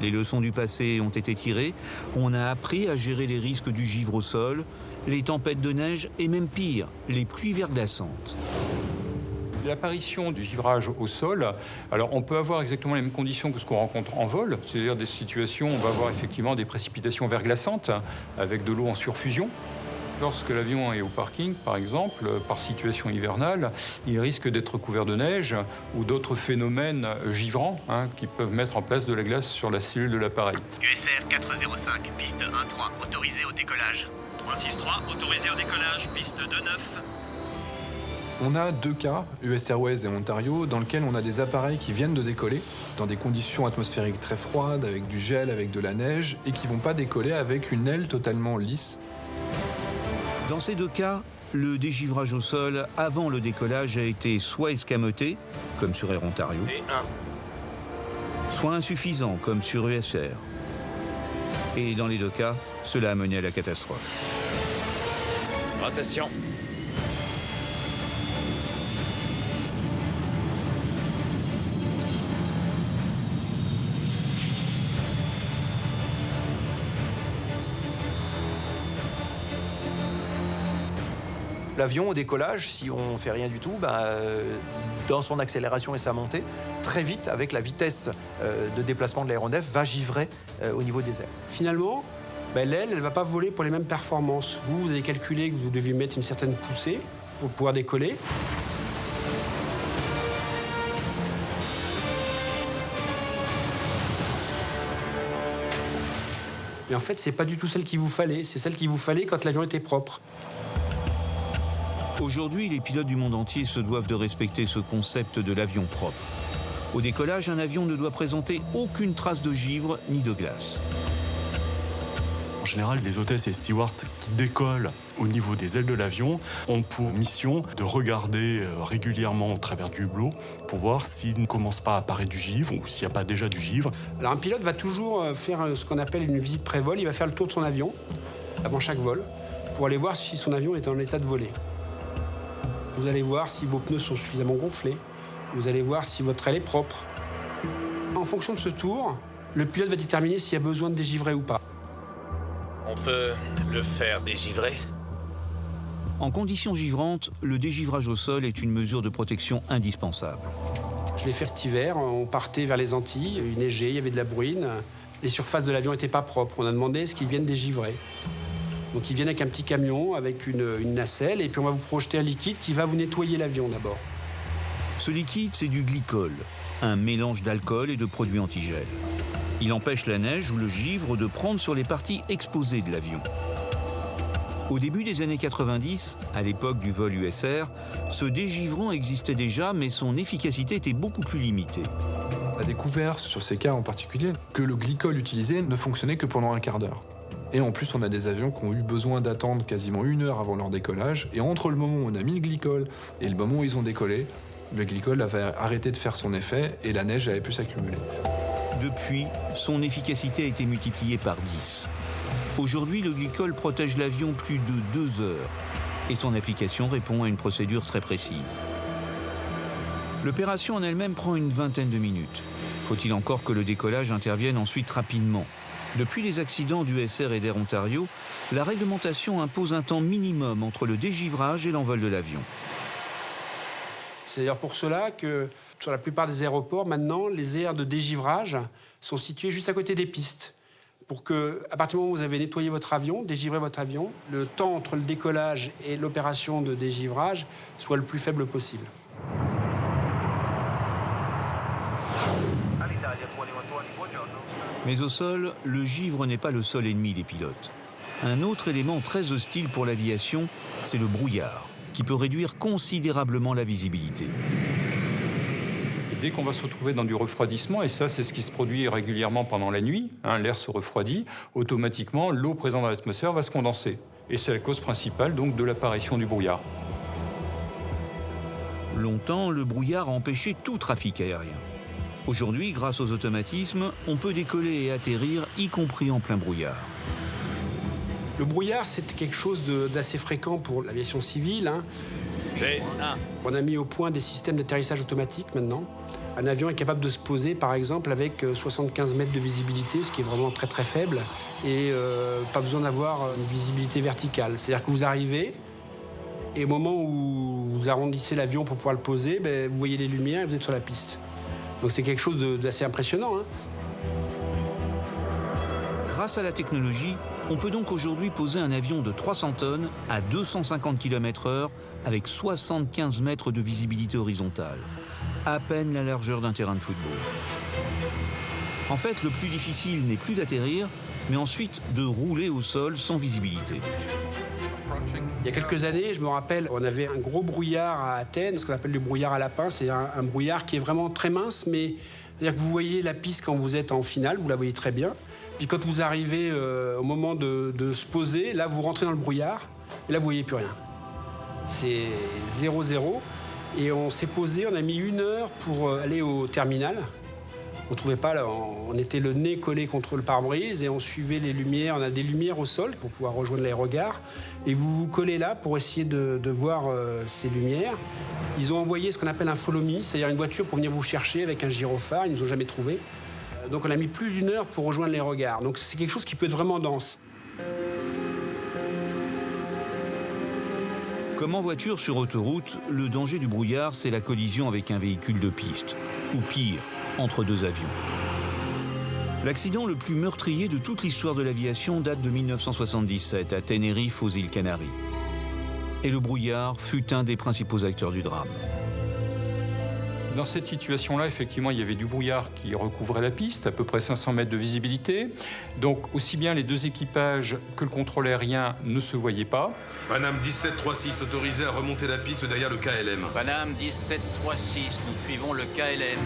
Les leçons du passé ont été tirées, on a appris à gérer les risques du givre au sol, les tempêtes de neige et même pire, les pluies verglaçantes. L'apparition du givrage au sol, alors on peut avoir exactement les mêmes conditions que ce qu'on rencontre en vol, c'est-à-dire des situations où on va avoir effectivement des précipitations verglaçantes avec de l'eau en surfusion. Lorsque l'avion est au parking, par exemple, par situation hivernale, il risque d'être couvert de neige ou d'autres phénomènes givrants qui peuvent mettre en place de la glace sur la cellule de l'appareil. USR 405, piste 13, autorisé au décollage. 363, autorisé au décollage, piste 29. On a deux cas, US Airways et Ontario, dans lesquels on a des appareils qui viennent de décoller dans des conditions atmosphériques très froides, avec du gel, avec de la neige, et qui ne vont pas décoller avec une aile totalement lisse. Dans ces deux cas, le dégivrage au sol avant le décollage a été soit escamoté, comme sur Air Ontario, soit insuffisant, comme sur USR. Et dans les deux cas, cela a mené à la catastrophe. Rotation. L'avion, au décollage, si on ne fait rien du tout, dans son accélération et sa montée, très vite, avec la vitesse de déplacement de l'aéronef, va givrer au niveau des ailes. Finalement, l'aile, elle ne va pas voler pour les mêmes performances. Vous avez calculé que vous deviez mettre une certaine poussée pour pouvoir décoller. Mais en fait, ce n'est pas du tout celle qu'il vous fallait. C'est celle qu'il vous fallait quand l'avion était propre. Aujourd'hui, les pilotes du monde entier se doivent de respecter ce concept de l'avion propre. Au décollage, un avion ne doit présenter aucune trace de givre ni de glace. En général, les hôtesses et stewards qui décollent au niveau des ailes de l'avion ont pour mission de regarder régulièrement au travers du hublot pour voir s'il ne commence pas à apparaître du givre ou s'il n'y a pas déjà du givre. Alors un pilote va toujours faire ce qu'on appelle une visite pré-vol. Il va faire le tour de son avion avant chaque vol pour aller voir si son avion est en état de voler. Vous allez voir si vos pneus sont suffisamment gonflés. Vous allez voir si votre aile est propre. En fonction de ce tour, le pilote va déterminer s'il y a besoin de dégivrer ou pas. On peut le faire dégivrer? En conditions givrantes, le dégivrage au sol est une mesure de protection indispensable. Je l'ai fait cet hiver, on partait vers les Antilles, il neigeait, il y avait de la bruine. Les surfaces de l'avion n'étaient pas propres, on a demandé ce qu'ils viennent dégivrer. Donc ils viennent avec un petit camion, avec une nacelle, et puis on va vous projeter un liquide qui va vous nettoyer l'avion d'abord. Ce liquide, c'est du glycol, un mélange d'alcool et de produits antigel. Il empêche la neige ou le givre de prendre sur les parties exposées de l'avion. Au début des années 90, à l'époque du vol USR, ce dégivrant existait déjà, mais son efficacité était beaucoup plus limitée. On a découvert, sur ces cas en particulier, que le glycol utilisé ne fonctionnait que pendant un quart d'heure. Et en plus, on a des avions qui ont eu besoin d'attendre quasiment 1 heure avant leur décollage. Et entre le moment où on a mis le glycol et le moment où ils ont décollé, le glycol avait arrêté de faire son effet et la neige avait pu s'accumuler. Depuis, son efficacité a été multipliée par 10. Aujourd'hui, le glycol protège l'avion plus de 2 heures et son application répond à une procédure très précise. L'opération en elle-même prend une vingtaine de minutes. Faut-il encore que le décollage intervienne ensuite rapidement? Depuis les accidents d'USR et d'Air Ontario, la réglementation impose un temps minimum entre le dégivrage et l'envol de l'avion. C'est d'ailleurs pour cela que sur la plupart des aéroports, maintenant, les aires de dégivrage sont situées juste à côté des pistes. Pour que, à partir du moment où vous avez nettoyé votre avion, dégivré votre avion, le temps entre le décollage et l'opération de dégivrage soit le plus faible possible. Mais au sol, le givre n'est pas le seul ennemi des pilotes. Un autre élément très hostile pour l'aviation, c'est le brouillard, qui peut réduire considérablement la visibilité. Et dès qu'on va se retrouver dans du refroidissement, et ça c'est ce qui se produit régulièrement pendant la nuit, l'air se refroidit, automatiquement l'eau présente dans l'atmosphère va se condenser. Et c'est la cause principale donc de l'apparition du brouillard. Longtemps, le brouillard a empêché tout trafic aérien. Aujourd'hui, grâce aux automatismes, on peut décoller et atterrir, y compris en plein brouillard. Le brouillard, c'est quelque chose d'assez fréquent pour l'aviation civile. On a mis au point des systèmes d'atterrissage automatique maintenant. Un avion est capable de se poser, par exemple, avec 75 mètres de visibilité, ce qui est vraiment très très faible, et pas besoin d'avoir une visibilité verticale. C'est-à-dire que vous arrivez, et au moment où vous arrondissez l'avion pour pouvoir le poser, vous voyez les lumières et vous êtes sur la piste. Donc c'est quelque chose d'assez impressionnant. Grâce à la technologie, on peut donc aujourd'hui poser un avion de 300 tonnes à 250 km/h avec 75 mètres de visibilité horizontale. À peine la largeur d'un terrain de football. En fait, le plus difficile n'est plus d'atterrir, mais ensuite de rouler au sol sans visibilité. Il y a quelques années, je me rappelle, on avait un gros brouillard à Athènes, ce qu'on appelle le brouillard à lapin. C'est un brouillard qui est vraiment très mince, mais c'est-à-dire que vous voyez la piste quand vous êtes en finale, vous la voyez très bien. Puis quand vous arrivez au moment de se poser, là, vous rentrez dans le brouillard, et là, vous voyez plus rien. C'est 0-0. Et on s'est posé, on a mis 1 heure pour aller au terminal. On trouvait pas, là, on était le nez collé contre le pare-brise et on suivait les lumières. On a des lumières au sol pour pouvoir rejoindre l'aérogare. Et vous vous collez là pour essayer de voir ces lumières. Ils ont envoyé ce qu'on appelle un follow me, c'est-à-dire une voiture pour venir vous chercher avec un gyrophare. Ils ne nous ont jamais trouvé. Donc on a mis plus d'1 heure pour rejoindre l'aérogare. Donc c'est quelque chose qui peut être vraiment dense. Comme en voiture sur autoroute, le danger du brouillard, c'est la collision avec un véhicule de piste. Ou pire, entre 2 avions. L'accident le plus meurtrier de toute l'histoire de l'aviation date de 1977 à Tenerife aux îles Canaries. Et le brouillard fut un des principaux acteurs du drame. Dans cette situation-là, effectivement, il y avait du brouillard qui recouvrait la piste, à peu près 500 mètres de visibilité. Donc, aussi bien les 2 équipages que le contrôle aérien ne se voyaient pas. Paname 1736, autorisé à remonter la piste derrière le KLM. Paname 1736, nous suivons le KLM.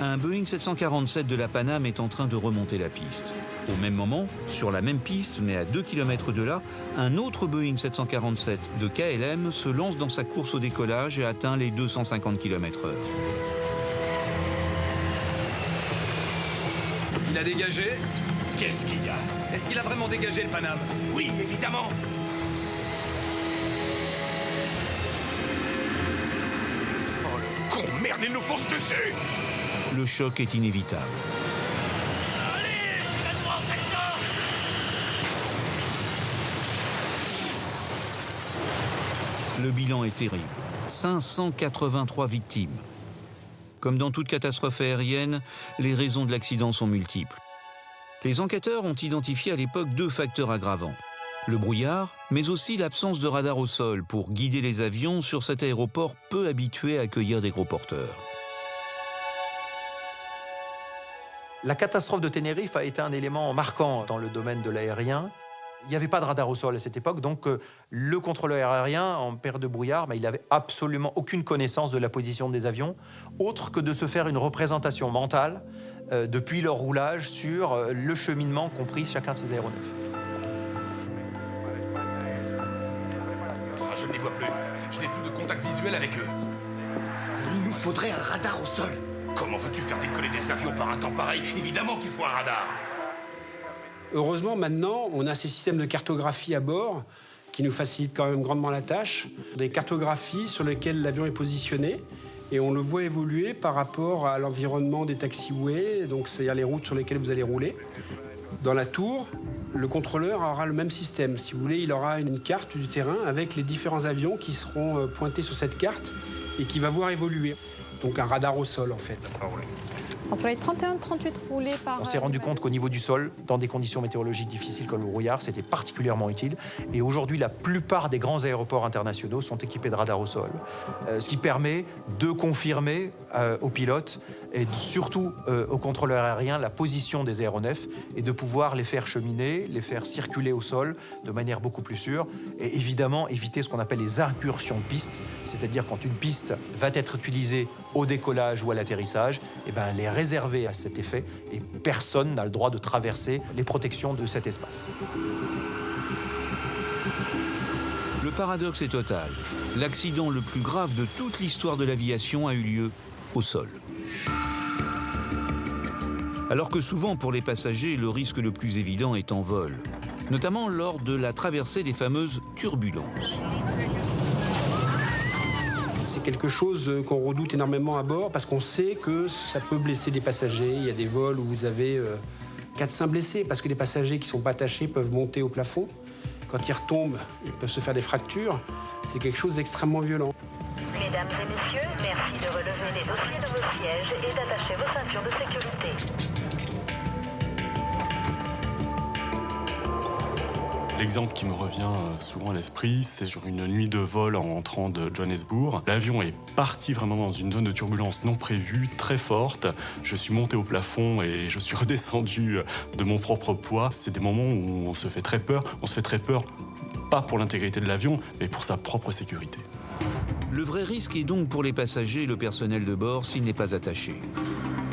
Un Boeing 747 de la Paname est en train de remonter la piste. Au même moment, sur la même piste, mais à 2 km de là, un autre Boeing 747 de KLM se lance dans sa course au décollage et atteint les 250 km/h. Il a dégagé. Qu'est-ce qu'il y a? Est-ce qu'il a vraiment dégagé le Paname? Oui, évidemment. Oh le con, merde, il nous fonce dessus! Le choc est inévitable. Allez, la droite, Le bilan est terrible. 583 victimes. Comme dans toute catastrophe aérienne, les raisons de l'accident sont multiples. Les enquêteurs ont identifié à l'époque 2 facteurs aggravants. Le brouillard, mais aussi l'absence de radar au sol pour guider les avions sur cet aéroport peu habitué à accueillir des gros porteurs. La catastrophe de Tenerife a été un élément marquant dans le domaine de l'aérien. Il n'y avait pas de radar au sol à cette époque, donc le contrôleur aérien, en période de brouillard, il n'avait absolument aucune connaissance de la position des avions, autre que de se faire une représentation mentale depuis leur roulage sur le cheminement qu'ont pris chacun de ces aéronefs. Je ne les vois plus. Je n'ai plus de contact visuel avec eux. Il nous faudrait un radar au sol. Comment veux-tu faire décoller des avions par un temps pareil? Évidemment qu'il faut un radar. Heureusement, maintenant, on a ces systèmes de cartographie à bord qui nous facilitent quand même grandement la tâche. Des cartographies sur lesquelles l'avion est positionné et on le voit évoluer par rapport à l'environnement des taxiways, donc c'est-à-dire les routes sur lesquelles vous allez rouler. Dans la tour, le contrôleur aura le même système. Si vous voulez, il aura une carte du terrain avec les différents avions qui seront pointés sur cette carte et qui va voir évoluer. Donc un radar au sol, en fait. Sur les 31-38 roulés par... On s'est rendu compte qu'au niveau du sol, dans des conditions météorologiques difficiles comme le brouillard, c'était particulièrement utile. Et aujourd'hui, la plupart des grands aéroports internationaux sont équipés de radars au sol, ce qui permet de confirmer aux pilotes et surtout aux contrôleurs aériens la position des aéronefs et de pouvoir les faire cheminer, les faire circuler au sol de manière beaucoup plus sûre et évidemment éviter ce qu'on appelle les incursions de piste, c'est-à-dire quand une piste va être utilisée au décollage ou à l'atterrissage, elle est réservée à cet effet et personne n'a le droit de traverser les protections de cet espace. Le paradoxe est total. L'accident le plus grave de toute l'histoire de l'aviation a eu lieu au sol. Alors que souvent pour les passagers, le risque le plus évident est en vol, notamment lors de la traversée des fameuses turbulences. C'est quelque chose qu'on redoute énormément à bord parce qu'on sait que ça peut blesser des passagers. Il y a des vols où vous avez 4-5 blessés parce que les passagers qui ne sont pas attachés peuvent monter au plafond. Quand ils retombent, ils peuvent se faire des fractures. C'est quelque chose d'extrêmement violent. Mesdames et messieurs, merci de relever les dossiers de vos sièges et d'attacher vos ceintures de sécurité. L'exemple qui me revient souvent à l'esprit, c'est sur une nuit de vol en rentrant de Johannesburg. L'avion est parti vraiment dans une zone de turbulence non prévue, très forte. Je suis monté au plafond et je suis redescendu de mon propre poids. C'est des moments où on se fait très peur. On se fait très peur, pas pour l'intégrité de l'avion, mais pour sa propre sécurité. Le vrai risque est donc pour les passagers et le personnel de bord s'il n'est pas attaché.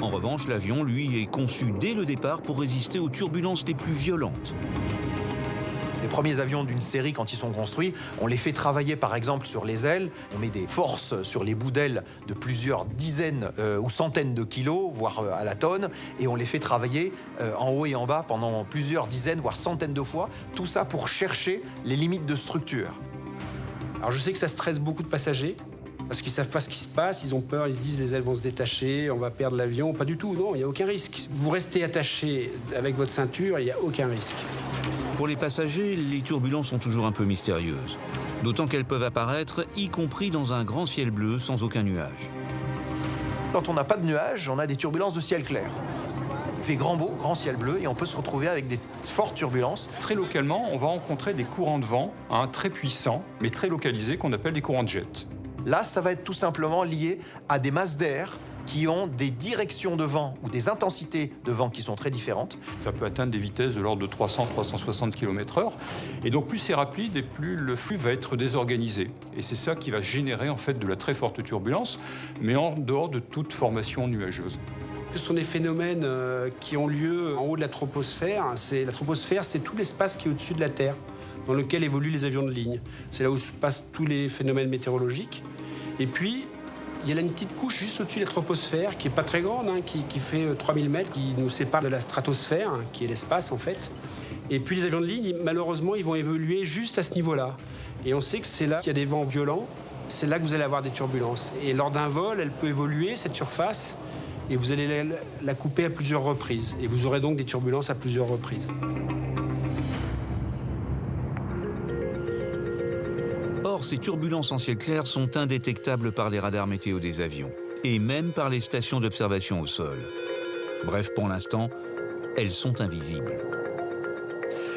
En revanche, l'avion, lui, est conçu dès le départ pour résister aux turbulences les plus violentes. Les premiers avions d'une série, quand ils sont construits, on les fait travailler par exemple sur les ailes. On met des forces sur les bouts d'ailes de plusieurs dizaines ou centaines de kilos, voire à la tonne, et on les fait travailler en haut et en bas pendant plusieurs dizaines, voire centaines de fois. Tout ça pour chercher les limites de structure. Alors je sais que ça stresse beaucoup de passagers, parce qu'ils ne savent pas ce qui se passe, ils ont peur, ils se disent les ailes vont se détacher, on va perdre l'avion. Pas du tout, non, il n'y a aucun risque. Vous restez attaché avec votre ceinture, il n'y a aucun risque. Pour les passagers, les turbulences sont toujours un peu mystérieuses. D'autant qu'elles peuvent apparaître, y compris dans un grand ciel bleu sans aucun nuage. Quand on n'a pas de nuages, on a des turbulences de ciel clair. Il fait grand beau, grand ciel bleu, et on peut se retrouver avec des fortes turbulences. Très localement, on va rencontrer des courants de vent très puissants, mais très localisés, qu'on appelle des courants de jet. Là, ça va être tout simplement lié à des masses d'air qui ont des directions de vent ou des intensités de vent qui sont très différentes. Ça peut atteindre des vitesses de l'ordre de 300-360 km/h. Et donc plus c'est rapide et plus le flux va être désorganisé. Et c'est ça qui va générer en fait de la très forte turbulence, mais en dehors de toute formation nuageuse. Ce sont des phénomènes qui ont lieu en haut de la troposphère. La troposphère, c'est tout l'espace qui est au-dessus de la Terre, dans lequel évoluent les avions de ligne. C'est là où se passent tous les phénomènes météorologiques. Et puis, il y a une petite couche juste au-dessus de la troposphère, qui n'est pas très grande, qui fait 3000 mètres, qui nous sépare de la stratosphère, qui est l'espace en fait. Et puis les avions de ligne, malheureusement, ils vont évoluer juste à ce niveau-là. Et on sait que c'est là qu'il y a des vents violents, c'est là que vous allez avoir des turbulences. Et lors d'un vol, elle peut évoluer, cette surface, et vous allez la couper à plusieurs reprises. Et vous aurez donc des turbulences à plusieurs reprises. Or, ces turbulences en ciel clair sont indétectables par les radars météo des avions et même par les stations d'observation au sol. Bref, pour l'instant, elles sont invisibles.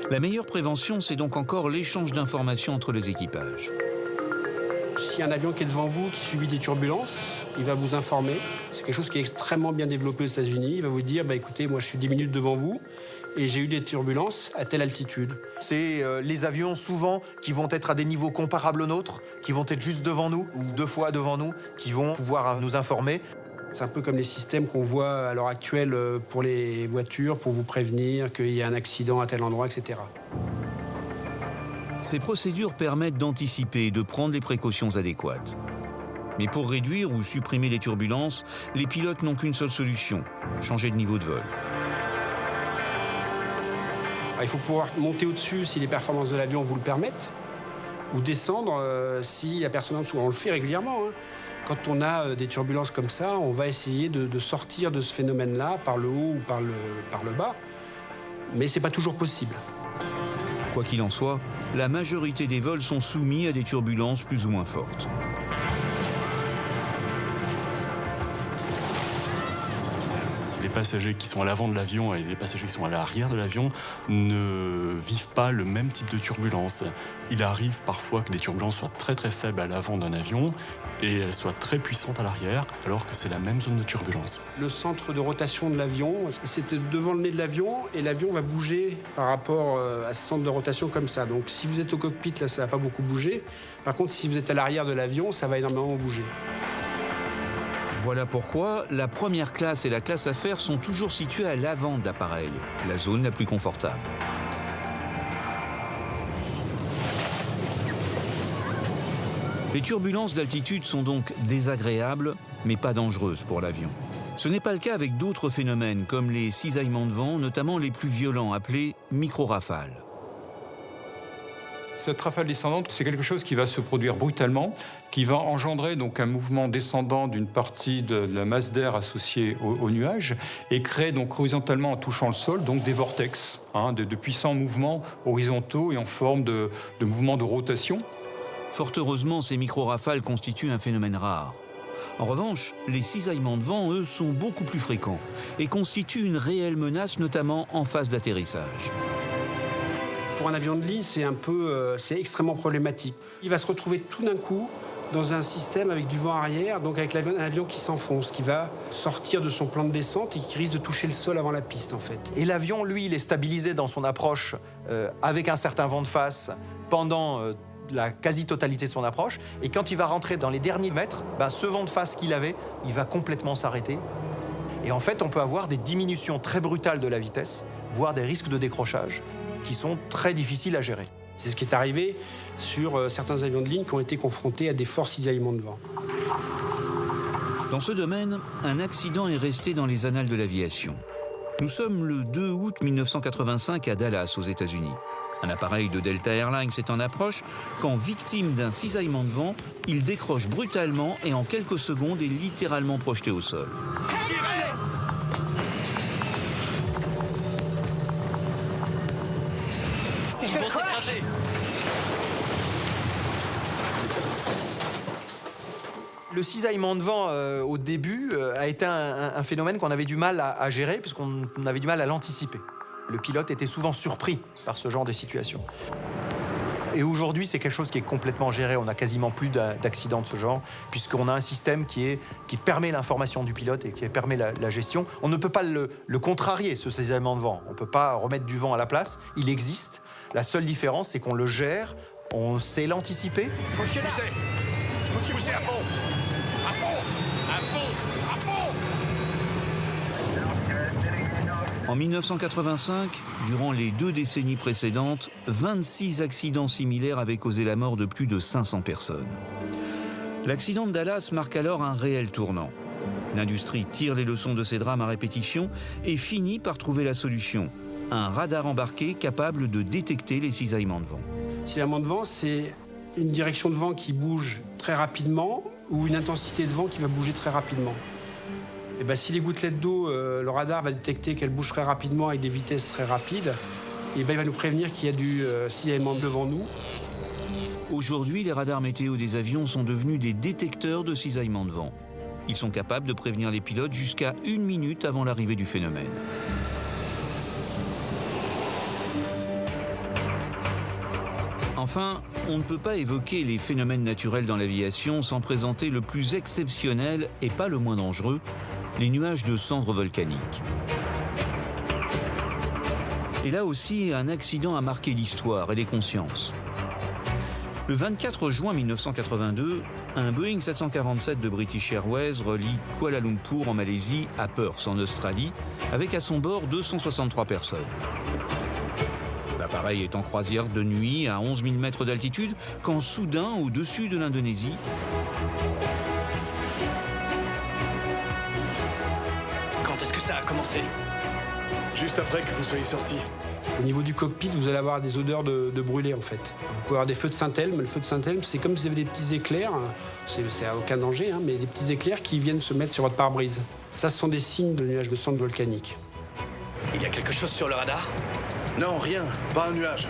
La meilleure prévention, c'est donc encore l'échange d'informations entre les équipages. S'il y a un avion qui est devant vous, qui subit des turbulences, il va vous informer. C'est quelque chose qui est extrêmement bien développé aux États-Unis. Il va vous dire, écoutez, moi je suis 10 minutes devant vous et j'ai eu des turbulences à telle altitude. C'est les avions souvent qui vont être à des niveaux comparables aux nôtres, qui vont être juste devant nous ou 2 fois devant nous, qui vont pouvoir nous informer. C'est un peu comme les systèmes qu'on voit à l'heure actuelle pour les voitures, pour vous prévenir qu'il y a un accident à tel endroit, etc. Ces procédures permettent d'anticiper et de prendre les précautions adéquates. Mais pour réduire ou supprimer les turbulences, les pilotes n'ont qu'une seule solution, changer de niveau de vol. Il faut pouvoir monter au-dessus si les performances de l'avion vous le permettent, ou descendre s'il n'y a personne en dessous. On le fait régulièrement. Quand on a des turbulences comme ça, on va essayer de sortir de ce phénomène-là par le haut ou par le bas, mais ce n'est pas toujours possible. Quoi qu'il en soit, la majorité des vols sont soumis à des turbulences plus ou moins fortes. Les passagers qui sont à l'avant de l'avion et les passagers qui sont à l'arrière de l'avion ne vivent pas le même type de turbulence. Il arrive parfois que les turbulences soient très très faibles à l'avant d'un avion et elles soient très puissantes à l'arrière, alors que c'est la même zone de turbulence. Le centre de rotation de l'avion, c'est devant le nez de l'avion et l'avion va bouger par rapport à ce centre de rotation comme ça. Donc si vous êtes au cockpit, là, ça va pas beaucoup bouger. Par contre, si vous êtes à l'arrière de l'avion, ça va énormément bouger. Voilà pourquoi la première classe et la classe affaires sont toujours situées à l'avant de l'appareil, la zone la plus confortable. Les turbulences d'altitude sont donc désagréables, mais pas dangereuses pour l'avion. Ce n'est pas le cas avec d'autres phénomènes, comme les cisaillements de vent, notamment les plus violents, appelés micro-rafales. Cette rafale descendante, c'est quelque chose qui va se produire brutalement, qui va engendrer donc un mouvement descendant d'une partie de la masse d'air associée au nuage et créer donc horizontalement en touchant le sol donc des vortex, de puissants mouvements horizontaux et en forme de mouvements de rotation. Fort heureusement, ces micro-rafales constituent un phénomène rare. En revanche, les cisaillements de vent, eux, sont beaucoup plus fréquents et constituent une réelle menace, notamment en phase d'atterrissage. Pour un avion de ligne, c'est extrêmement problématique. Il va se retrouver tout d'un coup dans un système avec du vent arrière, donc avec un avion qui s'enfonce, qui va sortir de son plan de descente et qui risque de toucher le sol avant la piste, en fait. Et l'avion, lui, il est stabilisé dans son approche avec un certain vent de face pendant la quasi-totalité de son approche. Et quand il va rentrer dans les derniers mètres, ce vent de face qu'il avait, il va complètement s'arrêter. Et en fait, on peut avoir des diminutions très brutales de la vitesse, voire des risques de décrochage, qui sont très difficiles à gérer. C'est ce qui est arrivé sur certains avions de ligne qui ont été confrontés à des forts cisaillements de vent. Dans ce domaine, un accident est resté dans les annales de l'aviation. Nous sommes le 2 août 1985 à Dallas, aux États-Unis. Un appareil de Delta Airlines est en approche quand, victime d'un cisaillement de vent, il décroche brutalement et en quelques secondes est littéralement projeté au sol. Ils vont s'écraser. Le cisaillement de vent, au début, a été un phénomène qu'on avait du mal à gérer, puisqu'on avait du mal à l'anticiper. Le pilote était souvent surpris par ce genre de situation. Et aujourd'hui, c'est quelque chose qui est complètement géré. On n'a quasiment plus d'accidents de ce genre, puisqu'on a un système qui permet l'information du pilote et qui permet la gestion. On ne peut pas le contrarier, ce cisaillement de vent. On ne peut pas remettre du vent à la place. Il existe. La seule différence, c'est qu'on le gère, on sait l'anticiper. Poussez à fond. À fond. À fond. À fond. En 1985, durant les 2 décennies précédentes, 26 accidents similaires avaient causé la mort de plus de 500 personnes. L'accident de Dallas marque alors un réel tournant. L'industrie tire les leçons de ces drames à répétition et finit par trouver la solution. Un radar embarqué capable de détecter les cisaillements de vent. Cisaillement de vent, c'est une direction de vent qui bouge très rapidement ou une intensité de vent qui va bouger très rapidement. Et si les gouttelettes d'eau, le radar va détecter qu'elles bougent très rapidement avec des vitesses très rapides, il va nous prévenir qu'il y a du cisaillement devant nous. Aujourd'hui, les radars météo des avions sont devenus des détecteurs de cisaillement de vent. Ils sont capables de prévenir les pilotes jusqu'à 1 minute avant l'arrivée du phénomène. Enfin, on ne peut pas évoquer les phénomènes naturels dans l'aviation sans présenter le plus exceptionnel et pas le moins dangereux, les nuages de cendres volcaniques. Et là aussi, un accident a marqué l'histoire et les consciences. Le 24 juin 1982, un Boeing 747 de British Airways relie Kuala Lumpur en Malaisie à Perth en Australie, avec à son bord 263 personnes. L'appareil est en croisière de nuit à 11 000 mètres d'altitude quand soudain, au-dessus de l'Indonésie, Quand est-ce que ça a commencé? Juste après que vous soyez sortis. Au niveau du cockpit, vous allez avoir des odeurs de brûlé en fait. Vous pouvez avoir des feux de Saint-Elme. Le feu de Saint-Elme, c'est comme si vous avez des petits éclairs, c'est à aucun danger, hein, mais des petits éclairs qui viennent se mettre sur votre pare-brise. Ça, ce sont des signes de nuages de cendres volcaniques. Il y a quelque chose sur le radar? Non, rien. Pas un nuage.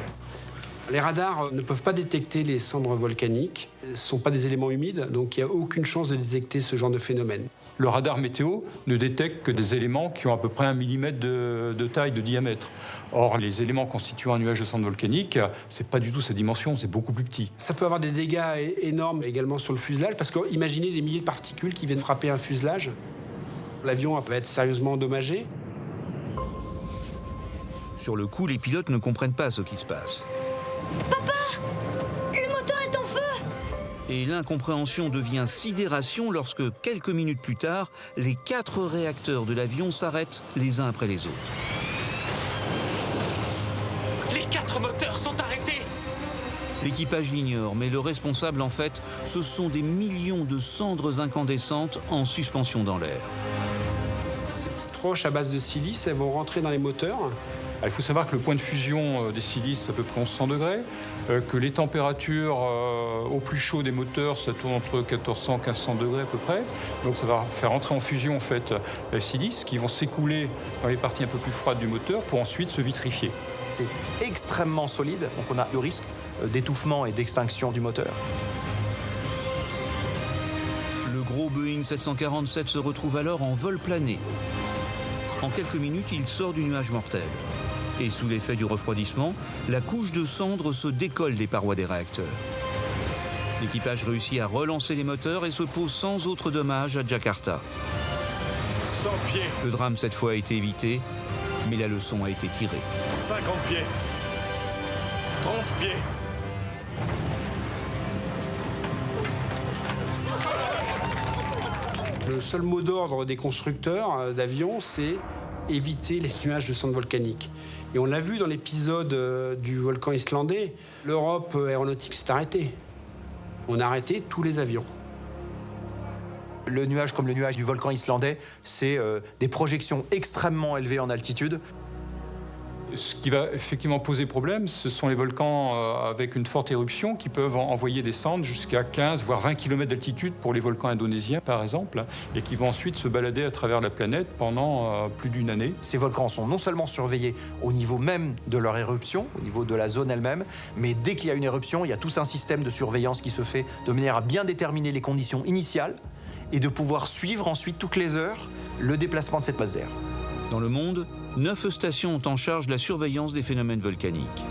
Les radars ne peuvent pas détecter les cendres volcaniques. Ce ne sont pas des éléments humides, donc il n'y a aucune chance de détecter ce genre de phénomène. Le radar météo ne détecte que des éléments qui ont à peu près 1 millimètre de taille, de diamètre. Or, les éléments constituant un nuage de cendres volcaniques, c'est pas du tout sa dimension, c'est beaucoup plus petit. Ça peut avoir des dégâts énormes également sur le fuselage, parce qu'imaginez les milliers de particules qui viennent frapper un fuselage. L'avion peut être sérieusement endommagé. sur le coup, les pilotes ne comprennent pas ce qui se passe. Papa! Le moteur est en feu! Et l'incompréhension devient sidération lorsque, quelques minutes plus tard, les 4 réacteurs de l'avion s'arrêtent les uns après les autres. Les 4 moteurs sont arrêtés! L'équipage l'ignore, mais le responsable, en fait, ce sont des millions de cendres incandescentes en suspension dans l'air. Ces petites roches à base de silice, elles vont rentrer dans les moteurs. Il faut savoir que le point de fusion des silices, c'est à peu près 1100 degrés, que les températures au plus chaud des moteurs, ça tourne entre 1400 et 1500 degrés à peu près. Donc ça va faire entrer en fusion en fait les silices qui vont s'écouler dans les parties un peu plus froides du moteur pour ensuite se vitrifier. C'est extrêmement solide, donc on a le risque d'étouffement et d'extinction du moteur. Le gros Boeing 747 se retrouve alors en vol plané. En quelques minutes, il sort du nuage mortel. Et sous l'effet du refroidissement, la couche de cendres se décolle des parois des réacteurs. L'équipage réussit à relancer les moteurs et se pose sans autre dommage à Jakarta. 100 pieds. Le drame cette fois a été évité, mais la leçon a été tirée. 50 pieds. 30 pieds. Le seul mot d'ordre des constructeurs d'avions, c'est éviter les nuages de cendres volcaniques. Et on l'a vu dans l'épisode du volcan islandais, l'Europe aéronautique s'est arrêtée. On a arrêté tous les avions. Le nuage, comme le nuage du volcan islandais, c'est des projections extrêmement élevées en altitude. Ce qui va effectivement poser problème, ce sont les volcans avec une forte éruption qui peuvent envoyer des cendres jusqu'à 15 voire 20 km d'altitude pour les volcans indonésiens par exemple, et qui vont ensuite se balader à travers la planète pendant plus d'une année. Ces volcans sont non seulement surveillés au niveau même de leur éruption, au niveau de la zone elle-même, mais dès qu'il y a une éruption, il y a tout un système de surveillance qui se fait de manière à bien déterminer les conditions initiales et de pouvoir suivre ensuite toutes les heures le déplacement de cette masse d'air. Dans le monde, 9 stations ont en charge la surveillance des phénomènes volcaniques.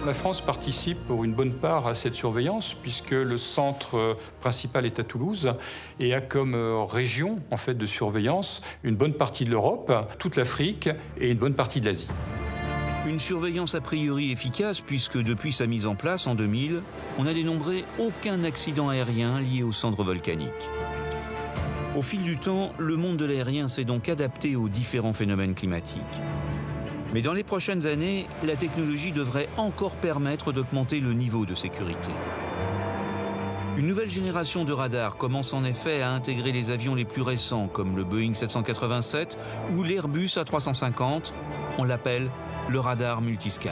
La France participe pour une bonne part à cette surveillance puisque le centre principal est à Toulouse et a comme région en fait, de surveillance une bonne partie de l'Europe, toute l'Afrique et une bonne partie de l'Asie. Une surveillance a priori efficace puisque depuis sa mise en place en 2000, on n'a dénombré aucun accident aérien lié aux cendres volcaniques. Au fil du temps, le monde de l'aérien s'est donc adapté aux différents phénomènes climatiques. Mais dans les prochaines années, la technologie devrait encore permettre d'augmenter le niveau de sécurité. Une nouvelle génération de radars commence en effet à intégrer les avions les plus récents, comme le Boeing 787 ou l'Airbus A350. On l'appelle le radar multiscan.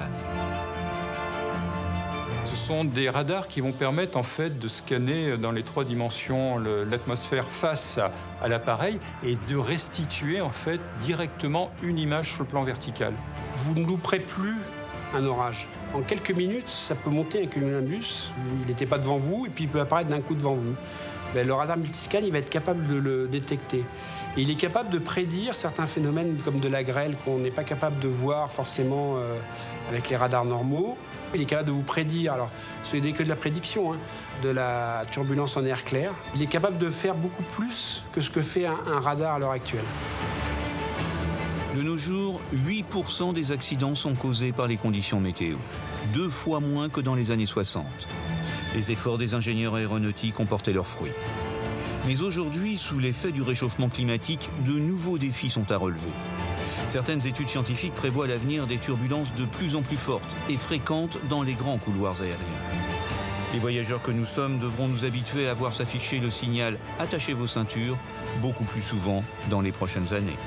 Ce sont des radars qui vont permettre en fait de scanner dans les 3 dimensions l'atmosphère face à l'appareil et de restituer en fait directement une image sur le plan vertical. Vous ne louperez plus un orage. En quelques minutes, ça peut monter un cumulonimbus. Il n'était pas devant vous et puis il peut apparaître d'un coup devant vous. Ben, le radar multiscan, il va être capable de le détecter. Et il est capable de prédire certains phénomènes comme de la grêle qu'on n'est pas capable de voir forcément avec les radars normaux. Il est capable de vous prédire, alors ce n'est que de la prédiction, hein, de la turbulence en air clair. Il est capable de faire beaucoup plus que ce que fait un radar à l'heure actuelle. De nos jours, 8% des accidents sont causés par les conditions météo, 2 fois moins que dans les années 60. Les efforts des ingénieurs aéronautiques ont porté leurs fruits. Mais aujourd'hui, sous l'effet du réchauffement climatique, de nouveaux défis sont à relever. Certaines études scientifiques prévoient l'avenir des turbulences de plus en plus fortes et fréquentes dans les grands couloirs aériens. Les voyageurs que nous sommes devront nous habituer à voir s'afficher le signal « Attachez vos ceintures » beaucoup plus souvent dans les prochaines années.